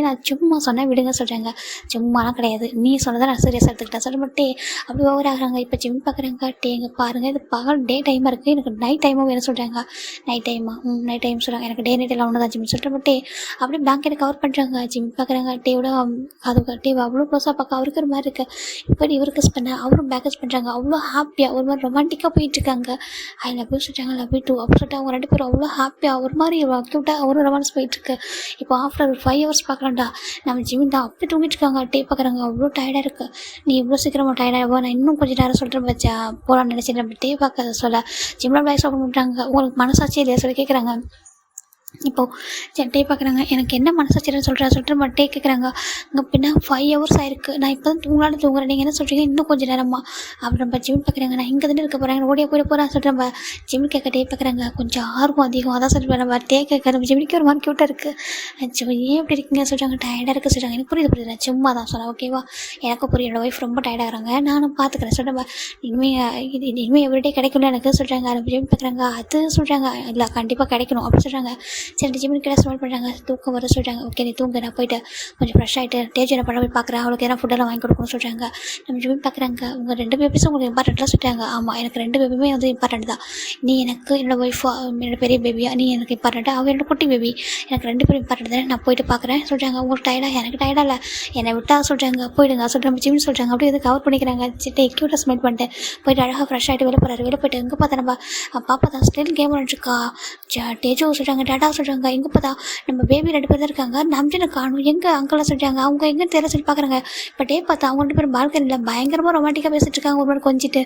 நான் சும்மா சொன்னேன் விடுங்க சொல்கிறாங்க. சும்மாலாம் கிடையாது, நீ சொன்னதை நான் சீரியஸாக எடுத்துக்கிட்டேன் சொல்கிறேன். அப்படி ஓவர் ஆகுறாங்க. இப்போ ஜிம் பார்க்குறாங்க. எங்கே பாருங்கள் இது பகல் டே டைமாக இருக்குது, எனக்கு நைட் டைமும் வேணும் சொல்கிறாங்க. நைட் டைம் சொல்கிறாங்க. எனக்கு டே நைட்டில் ஒன்று தான் ஜிம் சொல்கிறேன். அப்படியே பிளாங்கெட்டை கவர் பண்ணுறாங்க. ஜிம் பார்க்குறாங்க. அது அவ்வளோ க்ளோஸாக பார்க்க அவருக்கு ஒரு மாதிரி இருக்குது. இப்போ இவருக்கு பண்ண அவரும் பேக்கஸ் பண்ணுறாங்க. அவ்வளோ ஹாப்பியாக ஒரு மாதிரி ரொமான்டிக்காக போயிட்டுருக்காங்க. ஐ லவ் யூ சொல்லிட்டாங்க, லவ் யூ டூ அப்படி சொல்லிட்டு அவங்க 2 பேரும் அவ்வளோ ஹாப்பியாக ஒரு மாதிரி க்யூட்டாக ஒரு ரொமான்ஸ் போயிட்டுருக்கு. இப்போ ஆஃப்டர் ஒரு 5 hours பார்க்கலாம்டா நம்ம ஜிமின் தான் அப்படி தூங்கிட்டு இருக்காங்க. பார்க்குறாங்க. அவ்வளோ டயர்டாக இருக்குது. நீ இவ்வளோ சீக்கிரமாக டயர்டாக நான் இன்னும் கொஞ்சம் நேரம் சொல்கிறேன் பச்சா போகலான்னு நினச்சேன். நம்ம பார்க்க சொல்ல ஜிம்மில் பேக்ஸ் ஓப்பன் பண்ணுறாங்க. உங்களுக்கு மனசாட்சி இல்லையா சொல்லி கேட்குறாங்க. இப்போது பார்க்குறாங்க. எனக்கு என்ன மனசாட்சின்னு சொல்லிட்டு கேட்குறாங்க. இங்கே பின்னா 5 hours ஆயிருக்கு, நான் இப்போ தான் தூங்குறேன், நீங்கள் என்ன சொல்கிறீங்க இன்னும் கொஞ்சம் நேரமா அப்படி நம்ம ஜிம் பார்க்குறாங்க. நான் இங்கே தானே இருக்க போகிறேன், ஓடியா போகிறேன் சொல்லிட்டு நம்ம ஜிம் கேட்க பார்க்குறாங்க. கொஞ்சம் ஆர்வம் அதிகம், அதான் சொல்லிட்டு நம்ம கேட்க நம்ம ஜிம்மிக்கு ஒரு மாதிரி க்யூட்டாக இருக்குது. ஏன் எப்படி இருக்கீங்க சொல்கிறாங்க. டயர்டாக இருக்குது சொல்கிறாங்க. எனக்கு புரியுது சும்மா தான் சொன்னேன் ஓகேவா, எனக்கு புரியும், என்னோட ஒய்ஃப் ரொம்ப டயர்டாகிறாங்க, நானும் பார்த்துக்கிறேன் சொல்லிட்டு இனிமேல் எவ்ரிடே கிடைக்கணும் எனக்கு சொல்கிறாங்க. நம்ம ஜிம் பார்க்குறாங்க. அது சொல்கிறாங்க இல்லை கண்டிப்பாக கிடைக்கணும் அப்படி சொல்கிறாங்க. சரி ஜிம்மின் கிட்ட ஸ்மெல் பண்ணுறாங்க. தூக்கம் வர சொல்கிறாங்க. ஓகே நீ தூங்க, நான் போயிட்டு கொஞ்சம் ஃப்ரெஷ் ஆகிட்டு டேஜரை பண்ண போய் பார்க்குறேன், அவளுக்கு எதாவது ஃபுட்டெல்லாம் வாங்கி கொடுக்கணும்னு சொல்கிறாங்க. நம்ம ஜிம்மின் பார்க்குறாங்க. உங்கள் 2 பேபிஸும் உங்களுக்கு இம்பார்ட்டண்ட்டாக சொல்லிட்டாங்க. ஆமாம் எனக்கு 2 பேபியுமே வந்து இம்பார்ட்டண்ட் தான். நீ எனக்கு என்னோட ஒய்ஃபா என்னோட பெரிய பேபியா, நீ எனக்கு இம்பார்ட்டண்ட்டாக, அவள் என்னோட குட்டி பேபி, எனக்கு 2 பேரும் இம்பார்ட்டண்ட் தானே, நான் போயிட்டு பார்க்குறேன் சொல்கிறாங்க. உங்களுக்கு டயர்டாக, எனக்கு டயர்டாக இல்லை, என்னை விட்டால் சொல்கிறாங்க. போயிடுங்க சொல்கிறாங்க. ஜிம்மின் சொல்கிறாங்க. அப்படியே இது கவர் பண்ணிக்கிறாங்க. சிட்டை க்யூட்டாக ஸ்மெல் பண்ணிட்டு போயிட்டு அழகாக ஃப்ரெஷ் ஆகிட்டு வெளில போகிறாரு. வெளில போயிட்டு எங்கே பார்த்தா நம்ம பாப்பா தான் ஸ்டில் கேம் விளையாண்டுருக்கா. டேஜோ சொல்கிறாங்க. டேட்டா சொல்கிறாங்க. எங்கே பார்த்தா நம்ம பேபி 2 பேர் தான் இருக்காங்க, நம்பின காணும் எங்கே அங்கெல்லாம் சொல்லிட்டாங்க, அவங்க எங்கே தெரியல சொல்லி பார்க்குறாங்க. இப்போ பார்த்தா அவங்க 2 பேரும் பால்கனியில் பயங்கரமாக ரொமான்டிக்காக பேசிட்டு இருக்காங்க. ஒரு மாதிரி கொஞ்சிட்டு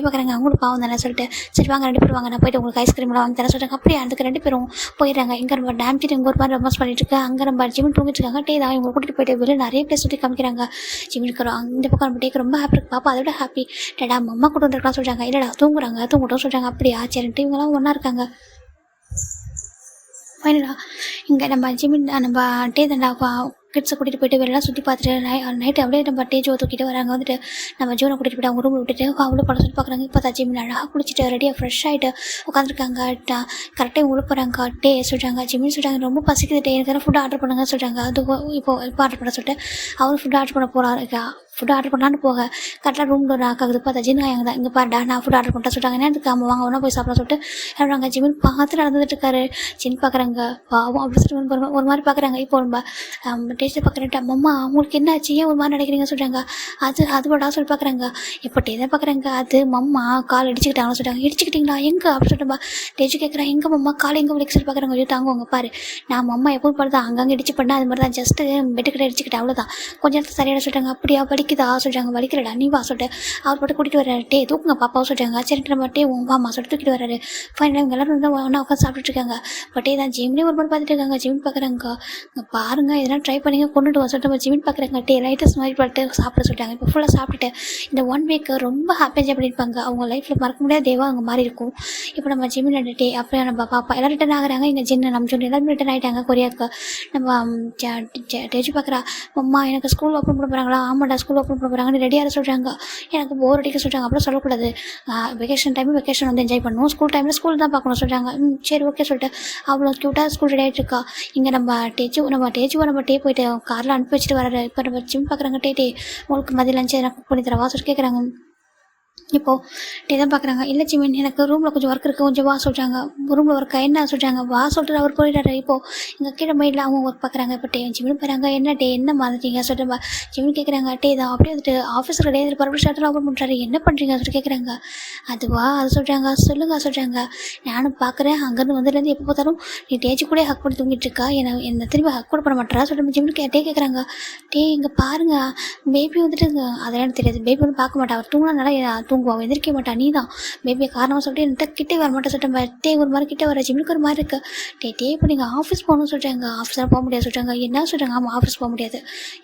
பார்க்குறாங்க. அவங்களும் பாவம் தானே சொல்லிட்டு சரி வாங்க 2 பேரும் வாங்க, நான் போயிட்டு உங்களுக்கு ஐஸ்கிரீம்லாம் வாங்கி தரேன் சொல்லிட்டாங்க. அப்படியே அதுக்கு 2 பேரும் போயிடுறாங்க. இங்கே நம்ம டேம்கிட்ட இங்கே ஒரு மாதிரி ரொமான்ஸ் பண்ணிட்டு இருக்கு. அங்கே நம்ம ஜிம்மின் தூங்கிட்டு இருக்காங்க. தான் இவங்க கூட்டிகிட்டு போயிட்டு வெளியே நிறைய பேர் சுற்றி காமிக்கிறாங்க. ஜிம்மின் இந்த பக்கம் நம்ம டேக்கு ரொம்ப ஹாப்பி இருக்கு. பாப்பா அதை விட ஹாப்பி. டேடா அம்மா கூட்டு வந்துருக்கலாம் சொல்கிறாங்க. இல்லைடா தூங்கட்டும் சொல்கிறாங்க. அப்படியா சரின்ட்டு இவங்கெல்லாம் ஒன்றா இருக்காங்க. ஃபைனலாக இங்கே நம்ம ஜிம்மின் நம்ம தண்டா கிட்ஸை கூட்டிகிட்டு போயிட்டு வெளிலாம் சுற்றி பார்த்துட்டு நைட்டு அப்படியே நம்ம ஜோ தூக்கிட்டு வராங்க. வந்துட்டு நம்ம ஜோனை கூட்டிகிட்டு போய்ட்டு அவங்க ரூமில் விட்டுட்டு அவ்வளோ படம் சுற்றி பார்க்குறாங்க. இப்போ ஜிம்மின் அழகாக குளிச்சுட்டு ரெடியாக ஃப்ரெஷ் ஆகிட்டு உட்காந்துருக்காங்க. கரெக்டாக உள்ள போகிறாங்க. சொல்கிறாங்க. ஜிம்மின் சொல்கிறாங்க ரொம்ப பசிக்குது, எனக்கு ஃபுட் ஆர்டர் பண்ணுங்க சொல்கிறாங்க. அது இப்போ ஆர்டர் பண்ண சொல்லிட்டு அவரும் ஃபுட் ஆர்டர் பண்ண போகிறாரு. ஃபுட் ஆர்டர் பண்ணலான்னு போக கரெக்டாக ரூம் டோர் ஆகுது. பார்த்தா ஜின்னாங்க தான் இங்கே பாருடா நான் ஃபுட் ஆர்டர் பண்ணிட்டேன் சொல்கிறாங்க. என்ன இதுக்கு வாங்க ஒன்றா போய் சாப்பிட சொல்லிட்டு சொல்கிறாங்க. ஜிம்மின் பார்த்து நடந்துட்டு இருக்காரு. ஜின் பார்க்குறாங்க. பாவம் அப்படி சொல்லிட்டு ஒரு மாதிரி பார்க்குறாங்க. இப்போ ரொம்ப டேஸ்ட்டு பார்க்குறேன்ட்டு அம்மா அவங்களுக்கு என்ன ஆச்சு, ஏன் ஒரு மாதிரி நினைக்கிறீங்க சொல்கிறாங்க. அதுவாடா சொல்லி பார்க்குறாங்க. இப்போ டேஸ்ட் பார்க்குறாங்க. அது மம்மா கால் இடிச்சுக்கிட்டாங்கன்னு சொல்கிறாங்க. இடிச்சுக்கிட்டிங்களா எங்கே அப்படி சொல்லிட்டு டேஸ்ட்டு கேட்குறேன். எங்கே மம்மா கால் எங்கே வலிக்க சொல்லி பார்க்குறாங்க. ஐயோ தாங்குவாங்க பாரு, நான் மம்மா எப்பவும் போல தான் அங்கங்கே இடிச்சு பண்ணால் அது மாதிரி தான் ஜஸ்ட்டு பெட்டுக்கிட்ட இடிச்சுக்கிட்டேன் அவ்வளோதான், கொஞ்ச நேரத்தில் சரியான சொல்கிறாங்க. அப்படியா வலிக்குதா சொல்கிறாங்க. வலிக்கிறடா நீ வா சொல்லிட்டு அவர் போட்டு கூட்டிகிட்டு வர்றாரு. தூக்குங்க பாப்பாவும் சொல்கிறாங்க. சரிட்டு நம்ம வாமா சொல்லிட்டு தூக்கிட்டு வர்றாரு. ஃபைனலாக இவங்க எல்லாரும் வந்து ஒன்றா உட்காந்து சாப்பிட்டுட்டு இருக்காங்க. பட் தான் ஜிம்லேயே ஒரு மாதிரி பார்த்துட்டு இருக்காங்க. ஜிமின் பார்க்குறாங்க. இங்கே பாருங்க இதெல்லாம் ட்ரை பண்ணிங்க கொண்டுட்டு வர சொல்லிட்டு நம்ம ஜிமின் பார்க்குறாங்க. லைட்டாக ஸ்மைல் பண்ணிட்டு சாப்பிட சொல்லிட்டாங்க. இப்போ ஃபுல்லாக சாப்பிட்டுட்டு இந்த 1 week ரொம்ப ஹாப்பியாக என்ஜாய் பண்ணியிருப்பாங்க. அவங்க லைஃப்பில் மறக்க முடியாத தேவா அவங்க மாதிரி இருக்கும். இப்போ நம்ம ஜிமின் அப்படியே நம்ம பாப்பா எல்லாம் ரிட்டன் ஆகுறாங்க. இங்கே ஜின்னு நம்ம சொல்லி எல்லாருமே ரிட்டன் ஆகிட்டாங்க கொரியாவுக்கு. நம்ம டேஜு பார்க்குறா. அம்மா எனக்கு ஸ்கூல் ஓப்பன் பண்ண போகிறாங்களா. ஆமாடா ஸ்கூல் ஓப்பன் பண்ண போகிறாங்க, ரெடியாக சொல்கிறாங்க. எனக்கு போர் அடிக்க சொல்கிறாங்க. அப்படிலாம் சொல்லக்கூடாது, வெக்கேஷன் வந்து என்ஜாய் பண்ணணும், ஸ்கூல் டைமில் ஸ்கூல் தான் பார்க்கணும் சொல்கிறாங்க. சரி ஓகே சொல்லிட்டு அவ்வளோ க்யூட்டாக ஸ்கூல் ரெடி ஆகிட்டு இருக்கா. இங்கே நம்ம டேஜுவை போயிட்டு காரில் அனுப்பி வச்சுட்டு வர்றாரு. இப்போ நம்ம ஜிம் பார்க்குறாங்க. உங்களுக்கு மதியம் லஞ்சு எனக்கு குக் பண்ணி தரவா சொல்லி கேட்குறாங்க. இப்போது டே தான் பார்க்குறாங்க. இல்லை ஜிமின் எனக்கு ரூமில் கொஞ்சம் ஒர்க் இருக்குது, கொஞ்சம் வா சொல்கிறாங்க. ரூமில் ஒர்க்கா என்ன சொல்கிறாங்க, வா சொல்லிட்டு அவர் போயிட்டாரு. இப்போது எங்கள் கீழே மைண்டில் அவங்க ஒர்க் பார்க்குறாங்க. இப்போ டே ஜிமின் போகிறாங்க. என்ன டே என்ன மறந்துட்டீங்க சொல்லிட்டு ஜிமின் கேட்குறாங்க. டே தான் அப்படியே வந்துட்டு ஆஃபீஸில் டே பரவாயில்ல ஷர்ட்டில் ஓப்பன் பண்ணுறாரு, என்ன பண்ணுறீங்க சொல்லிட்டு கேட்குறாங்க. அதுவா அது சொல்கிறாங்க. சொல்லுங்க சொல்கிறாங்க. நானும் பார்க்குறேன் அங்கேருந்து வந்ததுலேருந்து எப்போ பார்த்தாலும் நீ டேஜி கூட ஹக் பண்ணி தூங்கிட்டு இருக்கா, என்ன திரும்பி ஹக் கூட பண்ண மாட்டேறா சொல்லிட்டு ஜிமின் டே கேட்குறாங்க. டே இங்கே பாருங்க பேபி வந்துட்டு அதெல்லாம் எனக்கு தெரியாது, பேபி வந்து பார்க்க மாட்டா, அவர் தூங்கினால தூங்குவா, எந்திரிக்க மாட்டா, நீ தான் பேபியை காரணமாக சொல்லிட்டு என்கிட்ட கிட்டே வர மாட்டேன் சொல்லிட்டு டே ஒரு மாதிரி கிட்டே வர ஜிம்முக்கு ஒரு மாதிரி இருக்குது. டே இப்போ நீங்கள் ஆஃபீஸ் போகணும்னு சொல்கிறாங்க. ஆஃபீஸில் போக முடியாது சொல்கிறாங்க. என்ன சொல்கிறாங்க, ஆமாம் ஆஃபீஸ் போக முடியாது,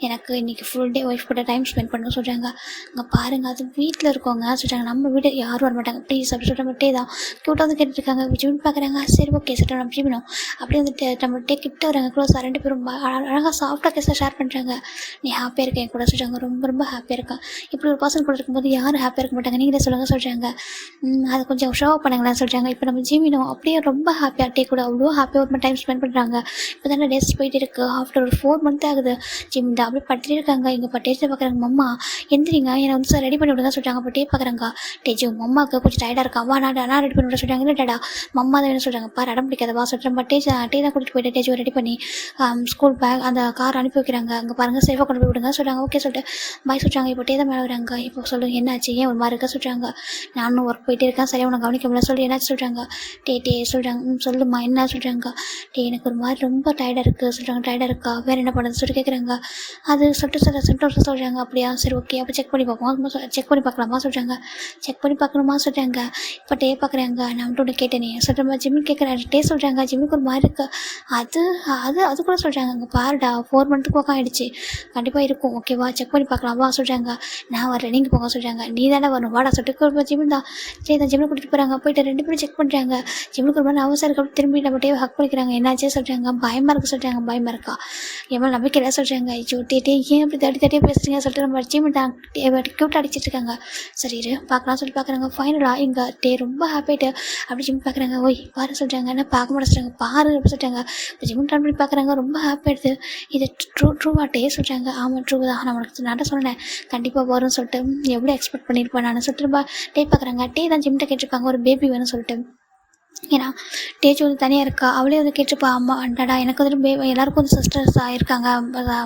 எனக்கு இன்றைக்கி ஃபுல் டே ஒய்ஃப் கூட டைம் ஸ்பெண்ட் பண்ணணும்னு சொல்கிறாங்க. அங்கே பாருங்கள் அது வீட்டில் இருக்கவங்க சொல்கிறாங்க, நம்ம வீடு யாரும் வர மாட்டாங்க ப்ளீஸ் அப்படி சொல்லிட்டு டே தான் க்யூட்டாக வந்து கேட்டுருக்காங்க. ஜிமின் பார்க்குறாங்க. சரி ஓகே சொல்லிட்டு நம்ம ஜிமினும் அப்படியே வந்துட்டு நம்ம டே கிட்ட வராங்க. க்ளோஸாக 2 பேரும் அழகாக சாஃப்டாக கேஸாக ஷேர் பண்ணுறாங்க. நீ ஹாப்பியாக இருக்கேன் கூட சொல்கிறாங்க. ரொம்ப ரொம்ப ஹாப்பியாக இருக்கேன். இப்படி ஒரு பர்சன் கூட இருக்கும்போது யாரும் ஹாப்பியாக இருக்க மாட்டாங்க, நீங்களே சொல்லுங்கள் சொல்கிறாங்க. அதை கொஞ்சம் ஷோ பண்ணுங்களேன் சொல்கிறாங்க. இப்போ நம்ம ஜிமினும் அப்படியே ரொம்ப ஹாப்பியாக டே கூட அவ்வளோ ஹாப்பியாக ஒரு டைம் ஸ்பெண்ட் பண்ணுறாங்க. இப்போ தானே டேஸ் போயிட்டு இருக்குது. ஆஃப்டர் ஒரு 4 மந்த் ஆகுது. ஜிமின் அப்படியே படுத்துட்டு இருக்காங்க. இங்கே இப்போ டேஸ்ட்டை பார்க்குறாங்க. மம்மா எந்திரிங்க, என்னை வந்து சார் ரெடி பண்ணி விடுங்க சொல்கிறாங்க. இப்போ டே பார்க்குறாங்க. டேஜி மம்மாவுக்கு கொஞ்சம் டயர்டாக இருக்கா, வா நான் ரெடி பண்ணி விட சொல்கிறாங்க. இல்லை டேடா மம்மா தான் வேணும் சொல்கிறாங்க. பாரு அடம் பிடிக்காத வா சொல்கிறேன். பட் டே தான் கூட்டிகிட்டு போயிட்டு டேஜி ரெடி பண்ணி ஸ்கூல் பேக் அந்த கார் அனுப்பி வைக்கிறாங்க. அங்கே பாருங்கள் சேஃபாக கொண்டு போய் விடுங்க சொல்கிறாங்க. ஓகே சொல்லிட்டு பாய் சொல்கிறாங்க. இப்போ டே தான் மேலே வராங்க. இப்போ சொல்லுங்கள் என்னாச்சு, ஏன் ஒரு மாதிரி இருக்க சொல்கிறாங்க. நானும் ஒர்க் போயிட்டே இருக்கேன், சரியாக உனக்கு கவனிக்க முடியல சொல்லி என்னாச்சு சொல்கிறாங்க. டே சொல்கிறாங்க. சொல்லுமா என்ன சொல்கிறாங்க. எனக்கு ஒரு மாதிரி ரொம்ப டயர்டாக இருக்குது சொல்கிறாங்க. டயர்டாக இருக்கா, வேறு என்ன பண்ணுறது சொல்லிட்டு கேட்குறாங்க. அது சொல்லிட்டு சிம்டம்ஸ் சொல்கிறாங்க. அப்படியா சரி ஓகே அப்போ செக் பண்ணி பார்ப்போம், செக் பண்ணி பார்க்கலாமா சொல்கிறாங்க. செக் பண்ணி பார்க்கணுமா சொல்கிறாங்க. இப்போ டே பார்க்குறாங்க. நான் வந்துட்டு ஒன்று கேட்டேனே சொல்கிற மாதிரி ஜிம்மின் கேட்குறாரு. டே சொல்கிறாங்க. ஜிம்முக்கு ஒரு மாதிரி இருக்குது. அது அது அது கூட சொல்கிறாங்க. அங்கே பாருடா 4 மந்த்துக்கு பக்கம் ஆகிடுச்சு, கண்டிப்பாக இருக்கும், ஓகேவா செக் பண்ணி பார்க்கலாமா சொல்கிறாங்க. நான் வரேன் நீங்கள் போங்க சொல்கிறாங்க. நீ தானே வரணும் வாடா சொல்லிட்டு ஜிம்மின் தான் சரி தான் ஜிம்மில் கூட்டிகிட்டு போகிறாங்க. போயிட்டு 2 பேரும் செக் பண்ணுறாங்க. ஜிம்முக்கு ஒரு மாதிரி அவசரம் இருக்கு. திரும்பி நம்ம டே ஹக் பண்ணிக்கிறாங்க. என்னாச்சே சொல்கிறாங்க. பயமாக இருக்குது சொல்கிறாங்க. பயமாக இருக்கா, எவ்வளோ நம்பிக்கையில சொல்கிறாங்க. ஐயோ டே ஏன் அப்படி தட்டியாக பேசுகிறீங்க சொல்லிட்டு நம்ம ஜிம்மின் தான் க்யூட்டாக அடிச்சிட்டு இருக்காங்க. சரி பார்க்கலாம் சொல்லி பார்க்குறாங்க. ஃபைனலாக இங்கே டே ரொம்ப ஹாப்பிட்டு அப்படி ஜிம் பார்க்குறாங்க. ஓய் பாரு சொல்கிறாங்க. என்ன பார்க்க மாட்டேன் சொல்கிறாங்க. பாரு அப்படி சொல்கிறாங்க. இப்போ ஜிம் ட்ரான் பண்ணி பார்க்குறாங்க. ரொம்ப ஹாப்பியாகிடுது. இது ட்ரூவா டே சொல்கிறாங்க. ஆமாம் ட்ரூ தான், நான் உனக்கு நான் சொன்னேன் கண்டிப்பாக வரும்னு சொல்லிட்டு எவ்வளோ எக்ஸ்பெக்ட் பண்ணியிருப்பேன் நான் சொல்லிட்டு டே பார்க்குறாங்க. டே தான் ஜிம்கிட்ட கேட்டிருப்பாங்க ஒரு பேபி வேணும்னு சொல்லிட்டு. ஏன்னா டேஜ் வந்து தனியாக இருக்கா, அவளே வந்து கேட்டிருப்பா. அம்மா அண்டாடா எனக்கு வந்துட்டு எல்லாருக்கும் வந்து சிஸ்டர்ஸ் இருக்காங்க,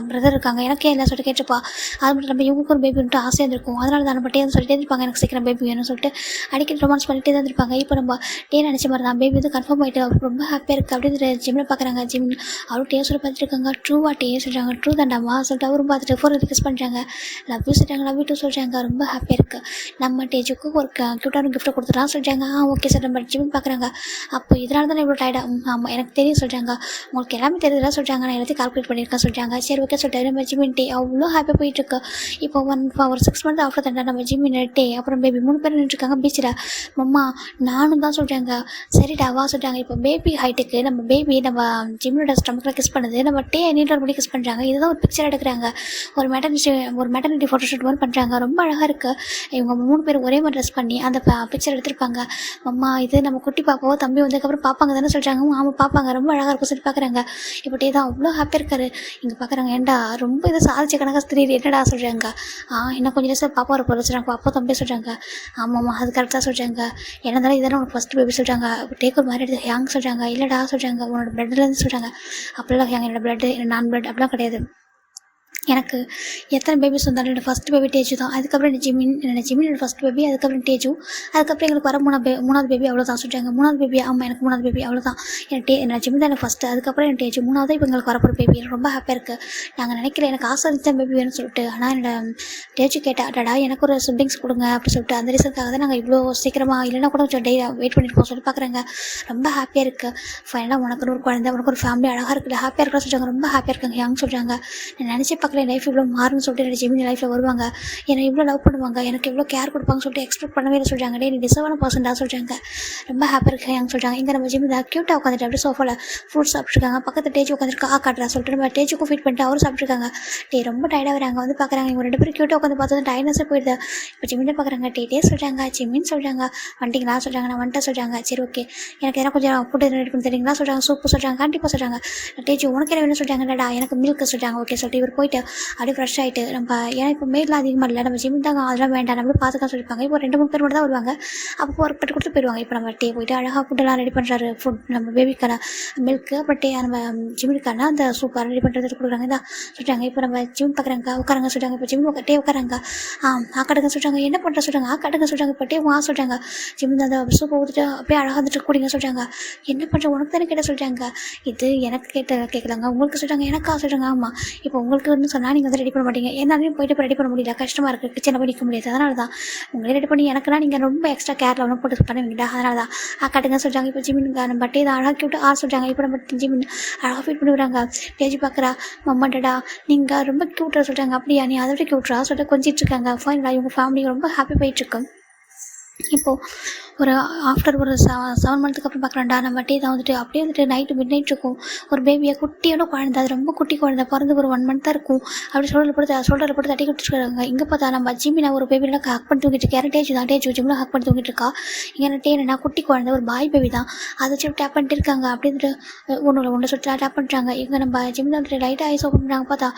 பிரதர் இருக்காங்க, எனக்கே எல்லாம் சொல்லிட்டு கேட்டிருப்பா. அது மட்டும் நம்ம இவங்களுக்கு ஒரு பேபி வந்துட்டு ஆசையாக இருந்திருக்கும், அதனால தான் நம்ம டே வந்து சொல்லிட்டே இருப்பாங்க எனக்கு சீக்கிரம் பேபி வேணும்னு சொல்லிட்டு அடிக்கடி ரொமான்ஸ் பண்ணிட்டே தான் இருப்பாங்க. இப்போ நம்ம டே நினச்ச மாதிரி தான் பேபி வந்து கன்ஃபார்ம் ஆகிட்டு அவருக்கு ரொம்ப ஹாப்பியாக இருக்குது அப்படின்னு ஜிம்மில் பார்க்குறாங்க. ஜிம் அவரும் டே சொல்லி பார்த்துட்டு இருக்காங்க. ட்ரூவா டே சொல்கிறாங்க. ட்ரூ தாண்டாமா சொல்லிட்டு அவரும் பார்த்துட்டு ஃபோர் கிஸ் பண்ணுறாங்க. லவ் யூ சொல்கிறாங்க. லவ் யூ டூ சொல்கிறாங்க. ரொம்ப ஹாப்பியாக இருக்குது. நம்ம டேஜுக்கு ஒரு க்யூட்டான கிஃப்ட்டை கொடுத்துட்டான்னு சொல்கிறாங்க. ஓகே சார் நம்ம ஜிம் பார்க்குறாங்க. அப்போ இதனால தான் இவ்வளோ டயர்டாக ஆமாம் எனக்கு தெரியும் சொல்கிறாங்க. உங்களுக்கு எல்லாமே தெரியுதுலாம் சொல்கிறாங்க. நான் எல்லாத்தையும் கால்குலேட் பண்ணியிருக்கேன் சொல்கிறாங்க. சரி ஓகே சொல்லிட்டு நம்ம ஜிம்மின் டே அவ்வளோ ஹாப்பியாக போயிட்டுருக்கு. இப்போ ஒரு 6 மந்த் ஆஃப்டர் தண்டா நம்ம ஜிம்மின் டே அப்புறம் பேபி 3 பேர் நின்றுருக்காங்க பீச்சில். மம்மா நானும் தான் சொல்கிறாங்க. சரிடா வா சொல்கிறாங்க. இப்போ பேபி ஹைட்டுக்கு நம்ம பேபி நம்ம ஜிம்மோட ஸ்டமக்கில் கிஸ் பண்ணுது, நம்ம டே நீட்டர் பண்ணி கிஸ் பண்ணுறாங்க. இதுதான் ஒரு பிக்சர் எடுக்கிறாங்க. ஒரு மெட்டர்னிட்டி ஃபோட்டோஷூட் மாதிரி பண்ணுறாங்க. ரொம்ப அழகாக இருக்குது. இவங்க 3 பேர் ஒரே மாதிரி ட்ரெஸ் பண்ணி அந்த பிக்சர் எடுத்திருப்பாங்க. அம்மா இது நம்ம குட்டி பாப்பாவோ தம்பி வந்ததுக்கப்புறம் பார்ப்பாங்க தானே சொல்கிறாங்க. ஆமாம் பார்ப்பாங்க, ரொம்ப அழகாக இருக்கும் சொல்லி பார்க்குறாங்க. இப்போ டே தான் அவ்வளோ ஹாப்பியாக இருக்காரு. இங்கே பார்க்குறாங்க. ஏன்டா ரொம்ப இதை சாதிச்ச கணக்காக தெரியுது என்னடா சொல்கிறாங்க. இன்னும் கொஞ்சம் நேரம் பாப்பா ஒரு பொருள் சொல்கிறாங்க. பாப்பா தம்பி சொல்கிறாங்க. ஆமாம்மா அது கரெக்டாக சொல்கிறாங்க. என்ன இருந்தாலும் இதெல்லாம் உனக்கு ஃபஸ்ட்டு பேபி சொல்கிறாங்க. டேக் ஒரு மாதிரி எடுத்து ஹேங் சொல்கிறாங்க. இல்லைடா சொல்கிறாங்க. உன்னோட பிளட்லேருந்து சொல்கிறாங்க. அப்படிலாம் ஹேங் என்னோட பிளட்டு நான் பிளட் அப்படிலாம் கிடையாது. எனக்கு எத்தனை பேபிஸ் வந்தாலும் என்னோடய ஃபஸ்ட் பேபி டேஜு தான். அதுக்கப்புறம் என்னோட ஃபஸ்ட் பேபி, அதுக்கப்புறம் டேஜு, அதுக்கப்புறம் எங்களுக்கு வர 3வது பேபி அவ்வளோதான் சொல்கிறாங்க. 3வது பேபி ஆமாம் எனக்கு 3வது பேபி அவ்வளோதான். என்னோட ஜிம்மி தான் எனக்கு ஃபஸ்ட்டு, அதுக்கப்புறம் என் டேஜு 3வது. இப்போ எங்களுக்கு வரப்போகிற பேபி எனக்கு ரொம்ப ஹாப்பியாக இருக்குது. நாங்கள் நினைக்கல எனக்கு ஆசை இருந்துச்சு பேபி வேணும்னு சொல்லிட்டு. ஆனால் என்னோட டேஜு கேட்டாடா எனக்கு ஒரு சிப்ளிங்ஸ் கொடுங்க அப்படி சொல்லிட்டு. அந்த ரீசனுக்காக தான் நாங்கள் இவ்வளோ சீக்கிரமாக இல்லைன்னா கூட கொஞ்சம் வெயிட் பண்ணியிருப்போம் சொல்லி பார்க்குறாங்க. ரொம்ப ஹாப்பியாக இருக்குது. ஃபைனலாக உனக்கு ஒரு குழந்தை, உனக்கு ஒரு ஃபேமிலி அழகாக இருக்குது, ஹாப்பியாக இருக்கா சொல்கிறாங்க. ரொம்ப ஹாப்பியாக இருக்காங்க யங் சொல்கிறாங்க. நான் நினச்சி பார்க்கல என் லைஃப் இவ்வளோ மாறுன்னு சொல்லிட்டு என்னோட ஜிம்மி லைஃப்பில் வருவாங்க, என்னை இவ்வளோ லவ் பண்ணுவாங்க, எனக்கு இவ்வளோ கேர் கொடுப்பாங்க சொல்லிட்டு எக்ஸ்பெக்ட் பண்ணவே இல்லை சொல்கிறாங்க. டே நீ டிசர்வான பர்சன்டாக சொல்கிறாங்க. ரொம்ப ஹாப்பியாக இருக்காங்க சொல்கிறாங்க. இங்கே நம்ம ஜிம்மி தான் க்யூட்டாக உட்காந்துட்டு அப்படியே சோஃபாவில் ஃப்ரூட்ஸ் சாப்பிட்ருக்காங்க. பக்கத்து டேஜ் உட்காந்துருக்கா காட்டுறா சொல்லிட்டு நம்ம டேஜுக்கும் ஃபீட் பண்ணிட்டு அவரும் சாப்பிட்ருக்காங்க. டே ரொம்ப டயர்டாக வராங்க. வந்து பார்க்குறாங்க இவங்க 2 பேரும் க்யூட்டாக உட்காந்து பார்த்தது டயர்னஸே போயிடுது. இப்போ ஜிம்மின் பார்க்குறாங்க. டே சொல்கிறாங்க. ஜிம்மின்னு சொல்கிறாங்க. வந்துட்டிங்களா சொல்கிறாங்க. நான் வந்துட்டேன் சொல்கிறாங்க. சரி ஓகே எனக்கு எதனா கொஞ்சம் ஃபுட்டு ரெடி பண்ணி தரீங்களா சொல்கிறாங்க. சூப்பு சொல்கிறாங்க. கண்டிப்பாக சொல்கிறாங்க. டேஜ் உனக்கு என்ன வேணும் சொல்கிறாங்க. இல்லடா எனக்கு மில்க் சொல்கிறாங்க. ஓகே சொல்லிட்டு இவர் போயிட்டு குளிச்சுட்டு அப்படியே ஃப்ரெஷ் ஆகிட்டு நம்ம ஏன்னா இப்போ மேட்லாம் அதிகமாக இல்லை நம்ம ஜிம் தாங்க அதெல்லாம் வேண்டாம் நம்மளும் பார்த்துக்க சொல்லியிருப்பாங்க. இப்போ 2-3 பேர் மட்டும் தான் வருவாங்க. அப்போ ஒரு பட்டு கொடுத்து போயிடுவாங்க. இப்போ நம்ம போயிட்டு அழகாக ஃபுட்டெல்லாம் ரெடி பண்ணுறாரு. ஃபுட் நம்ம பேபிக்கான மில்க்கு அப்புறம் நம்ம ஜிம்முக்கான அந்த சூப்பர் ரெடி பண்ணுறது கொடுக்குறாங்க. இதான் சொல்கிறாங்க. இப்போ நம்ம ஜிம் பார்க்குறாங்க உட்காராங்க சொல்கிறாங்க. இப்போ ஜிம் உட்காராங்க. ஆக்காடுங்க சொல்கிறாங்க. என்ன பண்ணுற சொல்கிறாங்க. ஆக்காடுங்க சொல்கிறாங்க. இப்போ சொல்கிறாங்க. ஜிம் அந்த சூப்பை ஊற்றிட்டு அப்படியே அழகாக வந்துட்டு கூடிங்க சொல்கிறாங்க. என்ன பண்ணுற உனக்கு தானே கேட்ட சொல்கிறாங்க. இது எனக்கு கேட்கலாங்க உங்களுக்கு சொல்கிறாங்க. எனக்கா சொல்கிறாங்க. ஆமாம் இப்போ உங்களுக்கு வந்து சொன்னால் நீங்கள் வந்து ரெடி பண்ண மாட்டீங்க. என்னாலையும் போயிட்டு இப்போ ரெடி பண்ண முடியல, கஷ்டமாக இருக்குது, கிச்சனில் போய் நிற்க முடியாது. அதனால தான் உங்களே ரெடி பண்ணி எனக்குன்னா நீங்கள் ரொம்ப எக்ஸ்ட்ரா கேரில் ஒன்றும் போட்டு பண்ணுவீங்களா. அதனால தான் காட்டுங்க சொல்கிறாங்க. இப்போ ஜிம்மினுங்க நம்ம பட்டே தான் அழகாக விட்டு சொல்கிறாங்க. இப்போ நம்ம ஜிம்மின் அழகாக ஃபீட் பண்ணி விடுறாங்க. பேஜ் பார்க்குறா மம்மாட்டடா நீங்கள் ரொம்ப க்யூட்டாக சொல்கிறாங்க. அப்படியா நீ அதை விட க்யூட்டாக சொல்லிட்டு கொஞ்சிட்டு இருக்காங்க. ஃபைனலாக இவங்க ஃபேமிலி ரொம்ப ஹாப்பி போயிட்டுருக்கு. இப்போது ஒரு ஆஃப்டர் ஒரு 7 மந்த்துக்கு அப்புறம் பார்க்குறேன்டா நம்ம தான் வந்துட்டு அப்படியே வந்துட்டு நைட்டு மிட் நைட் இருக்கும். ஒரு பேபியை குட்டியோட குழந்தை, அது ரொம்ப குட்டி குழந்தை, பிறந்து ஒரு 1 மந்த் தான் இருக்கும். அப்படி ஷோல்டரில் போட்டு தட்டி கொடுத்துருக்காங்க. இங்கே பார்த்தா நம்ம ஜிம்மினா ஒரு பேபிலாம் ஹக் பண்ணி தூங்கிட்டு இருக்கேன். டேஜ் ஜிம்மில் ஹக் பண்ணி தூங்கிட்டு இருக்கா. இங்கே என்னன்னா குட்டி குழந்தை ஒரு பாய் பேபி தான். அதை வச்சு டேப் பண்ணிட்டு இருக்காங்க. அப்படி வந்துட்டு ஒன்று சொல்லிட்டு டேப் பண்ணுறாங்க. இங்கே நம்ம ஜிம்மில் வந்துட்டு லைட்டாக ஐஸ் ஓப்பன் பண்ணுறாங்க. பார்த்தா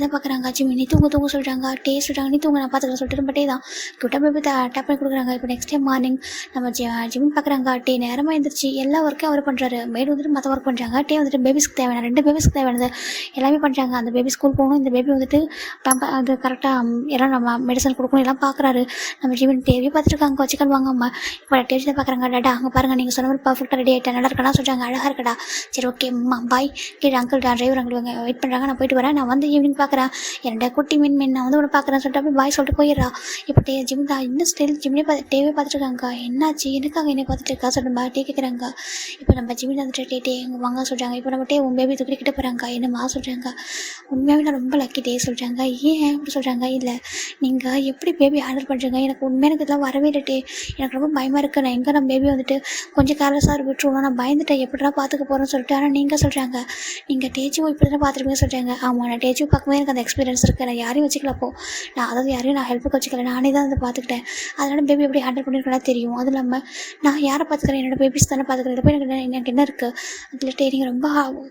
தான் பார்க்குறாங்க. ஜிம்மி நீ தூங்க சொல்கிறாங்க. சொல்கிறாங்க நீ தூங்க நான் பார்த்துக்கலாம் சொல்லிட்டு நம்ம தான் கிட்ட பேபி டேப் பண்ணி கொடுக்குறாங்க. இப்போ நெக்ஸ்ட் டைம் மார்னிங் நம்ம ஜிம் பார்க்குறாங்க. நேரமாக எழுந்திரிச்சு எல்லா ஒர்க்கையும் அவர் பண்ணுறாரு. மேடு வந்துட்டு மற்ற ஒர்க் பண்ணுறாங்க. வந்துட்டு பேபிஸ்க்கு தேவையான 2 பேபிஸ்க்கு தேவையானது எல்லாமே பண்ணுறாங்க. அந்த பேபி ஸ்கூல் போகணும், இந்த பேபி வந்துட்டு அது கரெக்டாக எல்லாம் நம்ம மெடிசன் கொடுக்கணும் எல்லாம் பார்க்குறாரு. நம்ம ஜிம் தேவையை பார்த்துருக்காங்க. வச்சுக்கல் வாங்க அம்மா இப்போ டேஜ் தான் பார்க்குறாங்க. டாடா அங்கே பாருங்கள் நீங்கள் சொன்ன மாதிரி பர்ஃபெக்டாக ரெடி ஆகிட்டேன், நல்லா இருக்கடா சொல்கிறாங்க. அழகாக இருக்கடா. சரி ஓகே அம்மா பாய். கீழே அங்கிள் டிரைவர் அங்கிள் வெயிட் பண்ணுறாங்க. நான் போயிட்டு வரேன். நான் வந்து ஈவினிங் பார்க்குறேன். என்னோட குட்டி மீன் நான் வந்து ஒன்று பார்க்குறேன் சொல்லிட்டு அப்படி பாய் சொல்லிட்டு போயிடுறா. இப்போ ஜிம் தான் இன்னும் ஸ்டில் ஜிம்லேயே பார்த்துட்டு இருக்காங்க. என்னாச்சு எனக்காக என்ன பார்த்துட்டு இருக்கா சொல்லிட்டு கேட்குறாங்க. இப்போ நம்ம ஜிம்மில் வந்துட்டு எங்கள் வாங்க சொல்கிறாங்க. இப்போ நம்ம உன் பேபி தூக்கிட்டு போகிறாங்க. என்னம்மா சொல்கிறாங்க. உண்மையாகவே நான் ரொம்ப லக்கி சொல்கிறாங்க. ஏன் அப்படி சொல்கிறாங்க. இல்லை நீங்கள் எப்படி பேபி ஹேண்டில் பண்ணுறீங்க, எனக்கு உண்மையாக எனக்கு இதெல்லாம் வரவே இல்லை. எனக்கு ரொம்ப பயமாக இருக்குது. நான் எங்கே நம்ம பேபி வந்துட்டு கொஞ்சம் கேர்லெஸ்ஸாக விட்டுருவோம், நான் பயந்துட்டேன், எப்படிலாம் பார்த்துக்க போகிறேன்னு சொல்லிட்டு. ஆனால் நீங்கள் சொல்கிறாங்க நீங்கள் டேஜும் இப்படி தான் பார்த்துருப்பீங்க சொல்கிறாங்க. ஆமாம் நான் டேஜும் பார்க்கும்போது எனக்கு அந்த எக்ஸ்பீரியன்ஸ் இருக்குது. நான் யாரையும் வச்சுக்கலப்போ நான் அதாவது யாரையும் நான் ஹெல்ப்புக்கு வச்சுக்கல, நானே தான் அதை பார்த்துக்கிட்டேன். அதனால் பேபி எப்படி ஹேண்டில் பண்ணியிருக்கேன்னா தெரியும். அதுவும் இல்லாமல் நான் யாரை பார்த்துக்கிறேன், என்னோடய பேபிஸ் தானே பார்த்துக்கிறேன். இதை போய் எனக்கு என்ன இருக்குது அதில் நீங்கள் ரொம்ப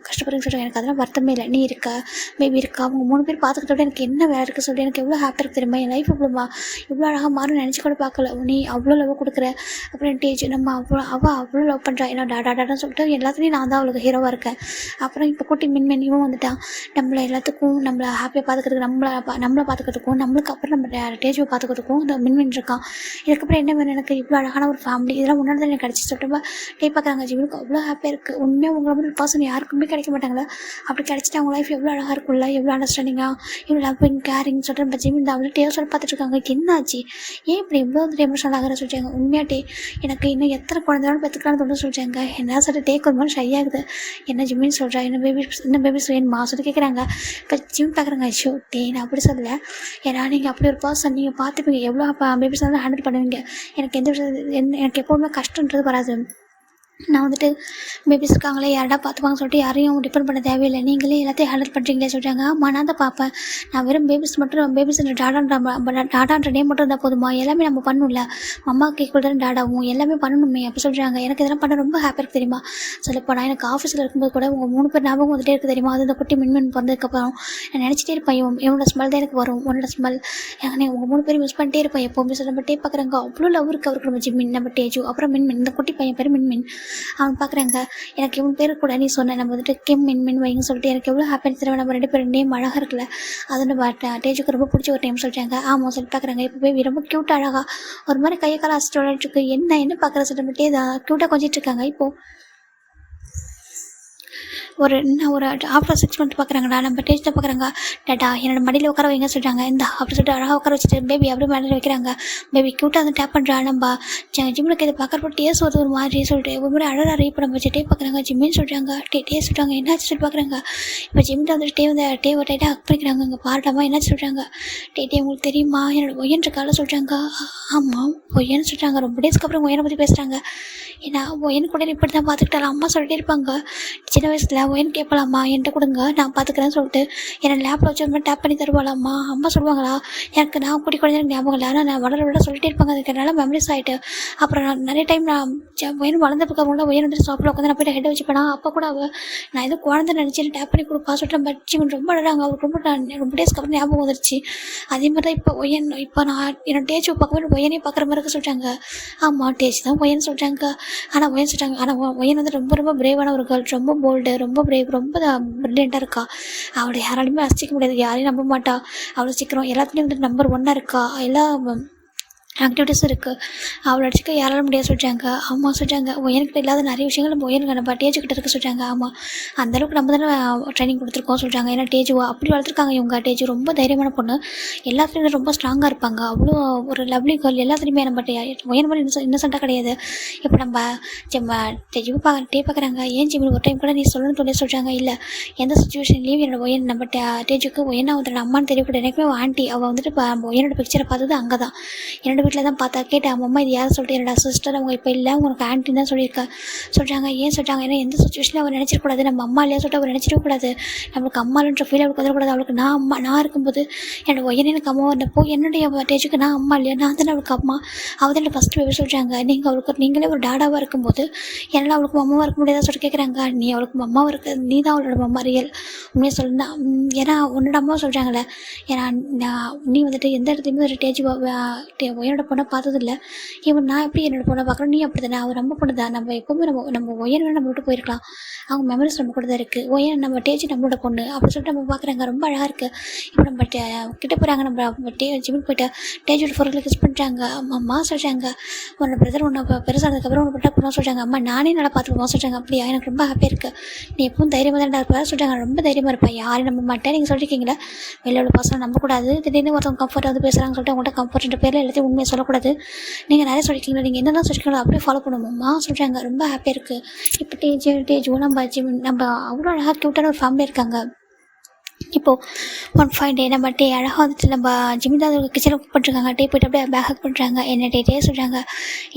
கஷ்டப்படுறீங்க சொல்கிறாங்க. எனக்கு அதெல்லாம் வருத்தமே இல்லை. நீ இருக்கா பேபி இருக்கா அவங்க 3 பேர் பார்த்துக்கிட்டோட எனக்கு என்ன வேலை இருக்குது சொல்லி எனக்கு எவ்வளோ ஹாப்பியாக இருக்குது தெரியுமா. என் லைஃப் இவ்வளோ அழகாக மாறும் நினச்சி கூட பார்க்கல. நீ அவ்வளோ லவ் கொடுக்குற. அப்புறம் டேஜ் நம்ம அவ்வளோ லவ் பண்ணுறா. ஏன்னா டாடான்னு சொல்லிட்டு எல்லாத்துலேயும் நான் தான் அவளுக்கு ஹீரோவாக இருக்கேன். அப்புறம் இப்போ குட்டி மின்மெனியும் வந்துட்டான். நம்மளை எல்லாத்துக்கும் நம்மளை ஹாப்பியாக பார்த்துக்கிறதுக்கு நம்மளை பார்த்துக்கிறதுக்கும் நம்மளுக்கு அப்புறம் நம்ம டேஜுவை பார்த்துக்கிறதுக்கும் இந்த மின்மென் இருக்கான். இதுக்கப்புறம் என்ன வேணும் எனக்கு இவ்வளோ அழகான ஒரு ஃபேமிலி இதெல்லாம் முன்னாடி தான் எனக்கு கிடச்சி சொல்லிட்டு பார்க்குறாங்க. ஜிம்முக்கு அவ்வளோ ஹாப்பியாக இருக்குது. உண்மையாக உங்களை மாதிரி பர்சன் யாருக்குமே கிடைக்க மாட்டாங்களா. அப்படி கிடச்சிட்டு அவங்க லைஃப் எவ்வளோ அழகாக இருக்கும்ல, எவ்வளோ அண்டர்ஸ்டாண்டிங்காக இவ்வளோ லவ்விங் கேரிங் சொல்லிட்டு நம்ம ஜிம் இந்த அவ்வளோ சொல்லி பார்த்துட்டு இருக்காங்க. என்னாச்சு ஏன் இப்படி எவ்வளோ வந்துட்டு எமோஷனல் ஆகிற சொல்லிட்டாங்க. உண்மையாட்டே எனக்கு இன்னும் எத்தனை குழந்தைனாலும் பெற்றுக்கலாம்னு தோணுன்னு சொல்லிட்டாங்க. என்ன சொல்லிட்டு ஒரு மாதிரி ஷை ஆகுது. என்ன ஜிம்மின்னு சொல்கிறா, என்ன பேபிஸ் வேணுமா சொல்லி கேட்குறாங்க. இப்போ ஜிம் பார்க்குறாங்க. ஐயோ நான் அப்படி சொல்லலை. ஏன்னா நீங்கள் அப்படி ஒரு பர்சன் நீங்கள் பார்த்துப்பீங்க, எவ்வளோ பேபிஸ் வந்து ஹேண்டில் பண்ணுவீங்க. எனக்கு எனக்கு எப்போவுமே கஷ்டன்றது வராது. நான் வந்துட்டு பேபிஸ் இருக்காங்களே யாரடா பார்த்துப்பாங்க சொல்லிட்டு யாரையும் டிபெண்ட் பண்ண தேவையில்லை, நீங்களே எல்லாத்தையும் ஹேண்டில் பண்ணுறீங்களே சொல்கிறாங்க. ஆமாம் நான் தான் பார்ப்பேன். நான் வெறும் பேபிஸ் டாடான்ற நேம் மட்டும் இருந்தால் போதுமா, எல்லாமே நம்ம பண்ணணும்ல. அம்மா கேட்குறது டாடாவும் எல்லாமே பண்ணணுமே அப்படி சொல்கிறாங்க. எனக்கு இதெல்லாம் பண்ண ரொம்ப ஹாப்பியாக இருக்குது தெரியுமா. சொல்லப்போ நான் எனக்கு ஆஃபீஸில் இருக்கும்போது கூட உங்கள் 3 பேர் ஞாபகம் வந்துட்டே இருக்குது தெரியுமா. அது இந்த குட்டி மின்மின் பிறந்ததுக்கப்புறம் நான் நினச்சிட்டே இருப்பேன். இவனோட ஸ்மெல் தான் எனக்கு வரும், உன்னோட ஸ்மெல் உங்கள் 3 பேரும் யூஸ் பண்ணிட்டே இருப்பேன் எப்போவுமே சொல்லப்பட்டே பார்க்குறாங்க. அவ்வளோ லவ் இருக்குது அவருக்கு நம்ம ஜிம்மின் நம்ம டேஜு. அப்புறம் மின்மின் இந்த குட்டி பையன் பேர் மின்மின். அவன் பார்க்குறாங்க. எனக்கு இவன் பேர் கூட நீ சொன்ன நம்ம வந்துட்டு கிம் மின் வைங்கன்னு சொல்லிட்டு எனக்கு எவ்வளோ ஹாப்பியாக தெரியும். நம்ம 2 பேரும் நேம் அழகாக இருக்குல்ல. அது நம்ம டேஜுக்கு ரொம்ப பிடிச்ச ஒரு நேம் சொல்கிறாங்க. ஆமாம் சொல்லி பார்க்குறாங்க. இப்போ போய் ரொம்ப க்யூட்டாக அழகாக ஒரு மாதிரி கையை கால அசிட்டு இருக்கு. என்ன பார்க்குற சொல்லிட்டு க்யூட்டாக கொஞ்சிட்டு இருக்காங்க. இப்போது ஒரு ஆஃப்டர் 6 மந்த் பார்க்குறாங்கடா நம்ம டேஸ்ட்டில் பார்க்குறாங்க. டாடா என்னோட மடியில் உட்கார வைங்க சொல்கிறாங்க. இந்த அப்படி சொல்லிட்டு அழகாக உட்கார வச்சுட்டு பேபி அப்படியே மடியில் வைக்கிறாங்க. பேபி க்யூட்டாக வந்து டேப் பண்ணுறா. நம்ம ஜிம்முக்கு இதை பார்க்குறப்போ டேஸ் வருது ஒரு மாதிரி சொல்லிட்டு ஒரு மாதிரி அழகாக இப்போ நம்ம டே பார்க்குறாங்க. ஜிம்மின்னு சொல்கிறாங்க. டேஸ் சொல்கிறாங்க. என்னாச்சு சொல்லி பார்க்குறாங்க. இப்போ ஜிம்மில் வந்துட்டு டேவை டைட்டாக ஹக் பண்ணிக்கிறாங்க. இங்கே பாருடாமா என்னாச்சு சொல்கிறாங்க. டே உங்களுக்கு தெரியுமா என்னோட ஒய்யன்ற காலை சொல்கிறாங்க. ஆமாம் ஒய்யன்னு சொல்கிறாங்க. ரொம்ப டேஸ்க்கு அப்புறம் ஒய்யனை பற்றி பேசுகிறாங்க. ஏன்னா ஒய்யன் கூட இப்படி தான் பார்த்துக்கிட்டாலும் அம்மா சொல்லிட்டே இருப்பாங்க சின்ன வயசில் ஒயன் கேட்பலாம்மா, என்கிட்ட கொடுங்க, நான் பார்த்துக்கிறேன்னு சொல்லிட்டு என்னை லேப்பில் வச்சு ஒரு மாதிரி டேப் பண்ணி தருவாளாம்மா. அம்மா சொல்லுவாங்களா, எனக்கு நான் குட்டி குழந்தைங்க ஞாபகம் இல்லை, ஆனால் நான் வளர சொல்லிட்டே இருப்பாங்க, அதுக்கு என்னால் மெமரிஸ் ஆகிட்டு. அப்புறம் நான் நிறைய டைம் நான் ஒயன் வளர்ந்ததுக்கு அப்புறம் ஒயன் வந்து ஷாப்பில் உட்காந்து நான் போய்ட்டு ஹெட்டை வச்சுப்பேனா, அப்போ கூட நான் எதுவும் குழந்தை நினச்சி டேப் பண்ணி கொடுப்பா சொல்லிட்டு நம்ம ஜிமின் ரொம்ப அழகாங்க. அவருக்கு ரொம்ப டேஸ்க்கு அப்புறம் ஞாபகம் வந்துருச்சு. அதே மாதிரி தான் இப்போ நான் என்னோட டேஜ் பார்க்கும்போது ஒயனே பார்க்குற மாதிரி இருக்க சொல்லிட்டாங்க. ஆமாம், டேஜ் தான் ஒயன் சொல்லிட்டாங்க. ஆனால் ஒயன் சொல்லிட்டாங்க, ஆனால் ஒயன் வந்து ரொம்ப ரொம்ப பிரேவான ஒரு கேர்ள், ரொம்ப போல்டு, ரொம்ப பிரேவ், ரொம்ப ப்ரில்லியண்ட்டாக இருக்கா. அவளை யாராலையுமே அசிக்க முடியாது, யாரையும் நம்ப மாட்டா. அவ்வளோ சீக்கிரம் எல்லாத்துலேயும் வந்து நம்பர் 1 இருக்கா. எல்லா ஆக்டிவிட்டீஸும் இருக்குது. அவளை அடிச்சுக்க யாராலும் முடியாது சொல்லிட்டாங்க. அம்மா சொல்லிட்டாங்க, ஒயன்கிட்ட இல்லாத நிறைய விஷயங்கள் நம்ம ஒயனுக்கு நம்ம டேஜுக்கிட்ட இருக்க சொல்லிட்டாங்க. ஆமாம், அந்தளவுக்கு நம்ம தானே ட்ரைனிங் கொடுத்துருக்கோம் சொல்லிட்டாங்க. ஏன்னா டேஜு அப்படி வளர்த்துருக்காங்க இவங்க. டேஜு ரொம்ப தைரியமான பொண்ணு, எல்லாத்துலேயுமே ரொம்ப ஸ்ட்ராங்காக இருப்பாங்க. அவ்வளோ ஒரு லவ்லி கேர்ள். எல்லாத்துலேயுமே நம்ம ஒயன் மாதிரி இன்னசென்ட்டாக கிடையாது. இப்போ நம்ம டேஜு பார்க்குறாங்க. ஏன் ஜிம்மி ஒரு டைம் கூட நீ சொல்லணும்னு சொல்லி சொல்லிட்டாங்க. இல்லை, எந்த சுச்சுவேஷன்லேயும் என்னோட ஒயன் நம்ம டேஜுக்கு ஒயனாக வந்து அம்மான்னு தெரியக்கூடாது. எனக்குமே ஆண்டி அவள் வந்துட்டு ஒயனோட பிக்சரை பார்த்தது அங்கே தான், என்னோட வீட்டில் தான் பார்த்தா. கேட்டேன், அம்மா இது யாரை சொல்லிட்டு, என்னோட சிஸ்டர் அவங்க இப்போ இல்லை, உங்களுக்கு ஆண்டி தான் சொல்லியிருக்கா சொல்கிறாங்க. ஏன் சொல்கிறாங்க, ஏன்னா எந்த சுச்சுவேஷனில் அவள் நினச்சிடக்கூடாது, நம்ம அம்மா இல்லையா சொல்லிட்டு அவள் நினச்சிடக்கூடாது. நம்மளுக்கு அம்மான்ற ஃபீல் அவளுக்கு வந்துடக்கூடாது. அவளுக்கு நான் இருக்கும்போது என்னோட ஒயன் எனக்கு அம்மா வந்தப்போ என்னுடைய டேஜுக்கு நான் அம்மா இல்லையா, நான் தானே அவளுக்கு அம்மா, அவள் தான் ஃபஸ்ட்டு பேபி சொல்கிறாங்க. நீங்களே ஒரு டாடாவாக இருக்கும்போது என்னால் அவளுக்கு அம்மாவாக இருக்க முடியாதா சொல்லிட்டு கேட்குறாங்க. நீ அவளுக்கு அம்மாவாக இருக்க, நீ தான் அவளோட அம்மா ரியல் உண்மையாக சொல்லுனா. ஏன்னா உன்னோட அம்மா சொல்கிறாங்களே, ஏன்னா நீ வந்துட்டு எந்த இடத்துலையுமே ஒரு ஒயனோட பொண்ணை பார்த்ததில்ல. இவன் நான் எப்படி என்னோட பொண்ணை பார்க்குறோம், நீ அப்படி தானே, அவள் நம்ம பொண்ணு தான். நம்ம எப்போவுமே நம்ம ஒயன் நம்ம விட்டு போயிருக்கலாம், அவங்க மெமரிஸ் நம்ம கூட தான் இருக்குது. ஒயன் நம்ம டேஜ் நம்மளோட பொண்ணு அப்படி சொல்லிட்டு நம்ம பார்க்குறாங்க. ரொம்ப அழகாக இருக்குது. இப்போ நம்ம கிட்ட போகிறாங்க, நம்ம ஜிம்முக்கு போய்ட்டு டேஜோட ஃபோரில் கிஸ் பண்ணுறாங்க. அம்மா சொல்கிறாங்க, உன்னோட பிரதர் ஒன்று பெருசானதுக்கப்புறம் ஒன்று பட்டா போனால் சொல்கிறாங்க. அம்மா நானே நல்லா பார்த்துப்போம் சொல்கிறாங்க. அப்படியா, எனக்கு ரொம்ப ஹாப்பியாக இருக்குது, நீ எப்பவும் தைரியமாக தான் இருப்பா சொல்கிறாங்க. ரொம்ப தைரியமாக இருப்பா, யாரையும் நம்ப மாட்டேன். நீங்கள் சொல்லியிருக்கீங்களா, வெளில உள்ள பசங்க நம்பக்கூடாது, திடீர்னு ஒருத்தவங்க கம்ஃபர்ட் வந்து பேசுகிறாங்கன்னு சொல்லிட்டு அவங்கள்ட்ட கம்ஃபர்ட்ன்ற பேரில் எல்லாத்தையும் உண்மையை சொல்லக்கூடாது. நீங்கள் நிறைய சொல்லியிருக்கீங்களா, நீங்கள் என்னெல்லாம் சொல்லியிருக்கீங்களோ அப்படியே ஃபாலோ பண்ணுவோம்மா சொல்கிறாங்க. ரொம்ப ஹாப்பியாக இருக்குது. இப்போ டேஜோ நம்ம அவ்வளோ அழகாக க்யூட்டான ஒரு ஃபேமிலி இருக்காங்க. இப்போது ஒன் ஃபைன் டே நம்ம அழகாக வந்துட்டு நம்ம ஜிமிதார் கிச்சனில் குக் பண்ணிருக்காங்க. போய்ட்டு அப்படியே பேக் ஹக் பண்ணுறாங்க. என்ன டே சொல்கிறாங்க.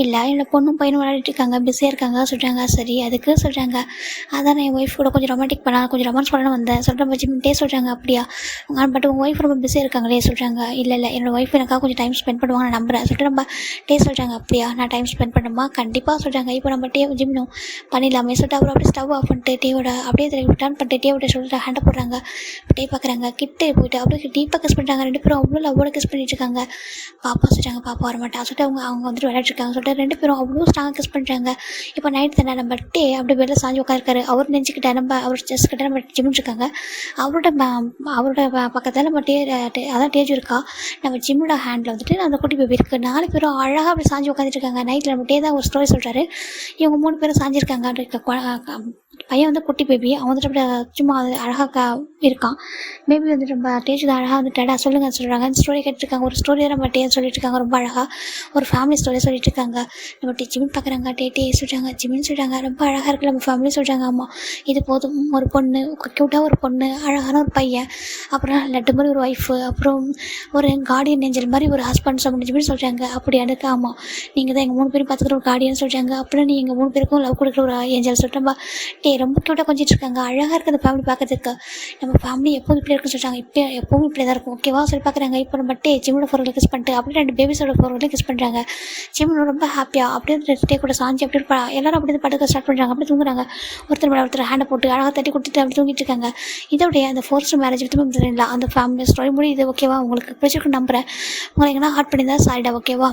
இல்லை, என்னோட பொண்ணும் பையனும் விளையாடிட்டு இருக்காங்க, பிஸியாக இருக்காங்க சொல்கிறாங்க. சரி, அதுக்கு சொல்கிறாங்க, அதான் என் ஒய்ஃப் கூட கொஞ்சம் ரொமான்டிக் கொஞ்சம் ரொமான்ஸ் பண்ண வந்தேன் சொல்லிட்டு நம்ம ஜிம் சொல்கிறாங்க. அப்படியா, பட் உங்கள் ஒய்ஃப் ரொம்ப பிஸியாக இருக்காங்களே சொல்கிறாங்க. இல்லை, என்னோடய ஒய்ஃப் எனக்காக கொஞ்சம் டைம் ஸ்பெண்ட் பண்ணுவாங்க நான் நம்புகிறேன் சொல்லிட்டு நம்ம சொல்கிறாங்க. அப்படியா, நான் டைம் ஸ்பெண்ட் பண்ணுமா, கண்டிப்பாக சொல்கிறாங்க. இப்போ நம்ம ஜிம்னும் பண்ணிடலாமே சொல்லிட்டு அவர் அப்படியே ஸ்டவ் ஆஃப் பண்ணிட்டு டேவோட அப்படியே டர்ன் பண்ணிட்டு டேவோட சொல்லிட்டு ஹேண்டை போடுறாங்க. பார்க்குறாங்க. கிட்டே போய்ட்டு அப்படியே டீப்பாக கிஸ் பண்ணுறாங்க. 2 பேரும் அவ்வளோ லவ்வோட கிஸ் பண்ணிட்டு இருக்காங்க. பாப்பா சொல்லிட்டாங்க, பாப்பா வரமாட்டா சொல்லிட்டு அவங்க வந்துட்டு விளையாட்டுருக்காங்க சொல்லிட்டு 2 பேரும் அவ்வளோ ஸ்ட்ராங்காக கிஸ் பண்ணுறாங்க. இப்போ நைட் தானே நம்ம அப்படியே வெளில சாஞ்சு உட்காந்துருக்காரு. அவர் நெஞ்சுக்கிட்ட நம்ம அவர் செஸ் கிட்ட நம்ம ஜிம்னு இருக்காங்க. அவரோட பக்கத்தில் நம்ம அதான் டேஜ் இருக்கா. நம்ம ஜிம்மோட ஹேண்டில் வந்துட்டு அந்த குட்டி பேபி இருக்குது. 4 பேரும் அழகாக அப்படி சாஞ்சு உட்காந்துட்டு இருக்காங்க. நைட்டில் நம்ம தான் ஒரு ஸ்டோரி சொல்கிறாரு. இவங்க 3 பேரும் சாஞ்சிருக்காங்க. பையன் வந்து குட்டி பேபி, அவன் வந்துட்டு அப்படியே சும்மா அழகாக இருக்கான். பேபி வந்துட்டு ரொம்ப டேஜ் தான் அழகாக வந்துட்டாடா சொல்லுங்க சொல்கிறாங்க. இந்த ஸ்டோரி கேட்டுருக்காங்க. ஒரு ஸ்டோரியாக நம்ம சொல்லிட்டு இருக்காங்க. ரொம்ப அழகாக ஒரு ஃபேமிலி ஸ்டோரியை சொல்லிட்டு இருக்காங்க. நம்ம ஜிமின் பார்க்குறாங்க. சொல்கிறாங்க, ஜிமின்னு சொல்கிறாங்க. ரொம்ப அழகாக இருக்குது நம்ம ஃபேமிலி சொல்கிறாங்க. ஆமாம், இது போதும், ஒரு பொண்ணு, க்யூட்டாக ஒரு பொண்ணு, அழகான ஒரு பையன், அப்புறம் லட்டு மாதிரி ஒரு ஒய்ஃபு, அப்புறம் ஒரு கார்டியன் ஏஞ்சல் மாதிரி ஒரு ஹஸ்பண்ட் ஜிமின்னு சொல்கிறாங்க. அப்படி அடுக்கு. ஆமாம், நீங்கள் தான் எங்கள் 3 பேரும் பார்த்துக்கிற ஒரு கார்டியன் சொல்கிறாங்க. அப்புறம் நீ எங்கள் 3 பேருக்கும் லவ் கொடுக்குற ஒரு ஏஞ்சல் சொல்லிட்டு நம்ம ரொம்ப க்யூட்டாக கொஞ்சிட்டு இருக்காங்க. அழகாக இருக்குது அந்த ஃபேமிலி பார்க்கறதுக்கு. நம்ம ஃபேமிலி எப்போதும் இப்படி இருக்குன்னு சொல்கிறாங்க. இப்போ எப்பவும் இப்படி தான் இருக்கும், ஓகேவா சொல்லி பார்க்குறாங்க. இப்போ நம்ம ஜிம்மோட ஃபோரில் கிஸ் பண்ணிட்டு அப்படியே 2 பேபிஸோட ஃபோரில் கிஸ் பண்ணுறாங்க. ஜிம்மோட ரொம்ப ஹாப்பியாக அப்படியே கூட சாஞ்சி அப்படி எல்லாரும் அப்படி படுக்க ஸ்டார்ட் பண்ணுறாங்க. அப்படி தூங்குறாங்க. ஒருத்தர் ஹேண்டை போட்டு அழகாக தட்டி கொடுத்துட்டு அப்படி தூங்கிட்டு இருக்காங்க. இதோடைய அந்த ஃபோர்ஸ்ட் மேரேஜ் வித் அந்த ஃபேமிலி ஸ்டோரி முடியுது. ஓகேவா, உங்களுக்கு பிடிச்சிருக்குன்னு நம்புகிறேன். உங்களை எங்கன்னா ஹார்ட் பண்ணியிருந்தா சாரிடா, ஓகேவா.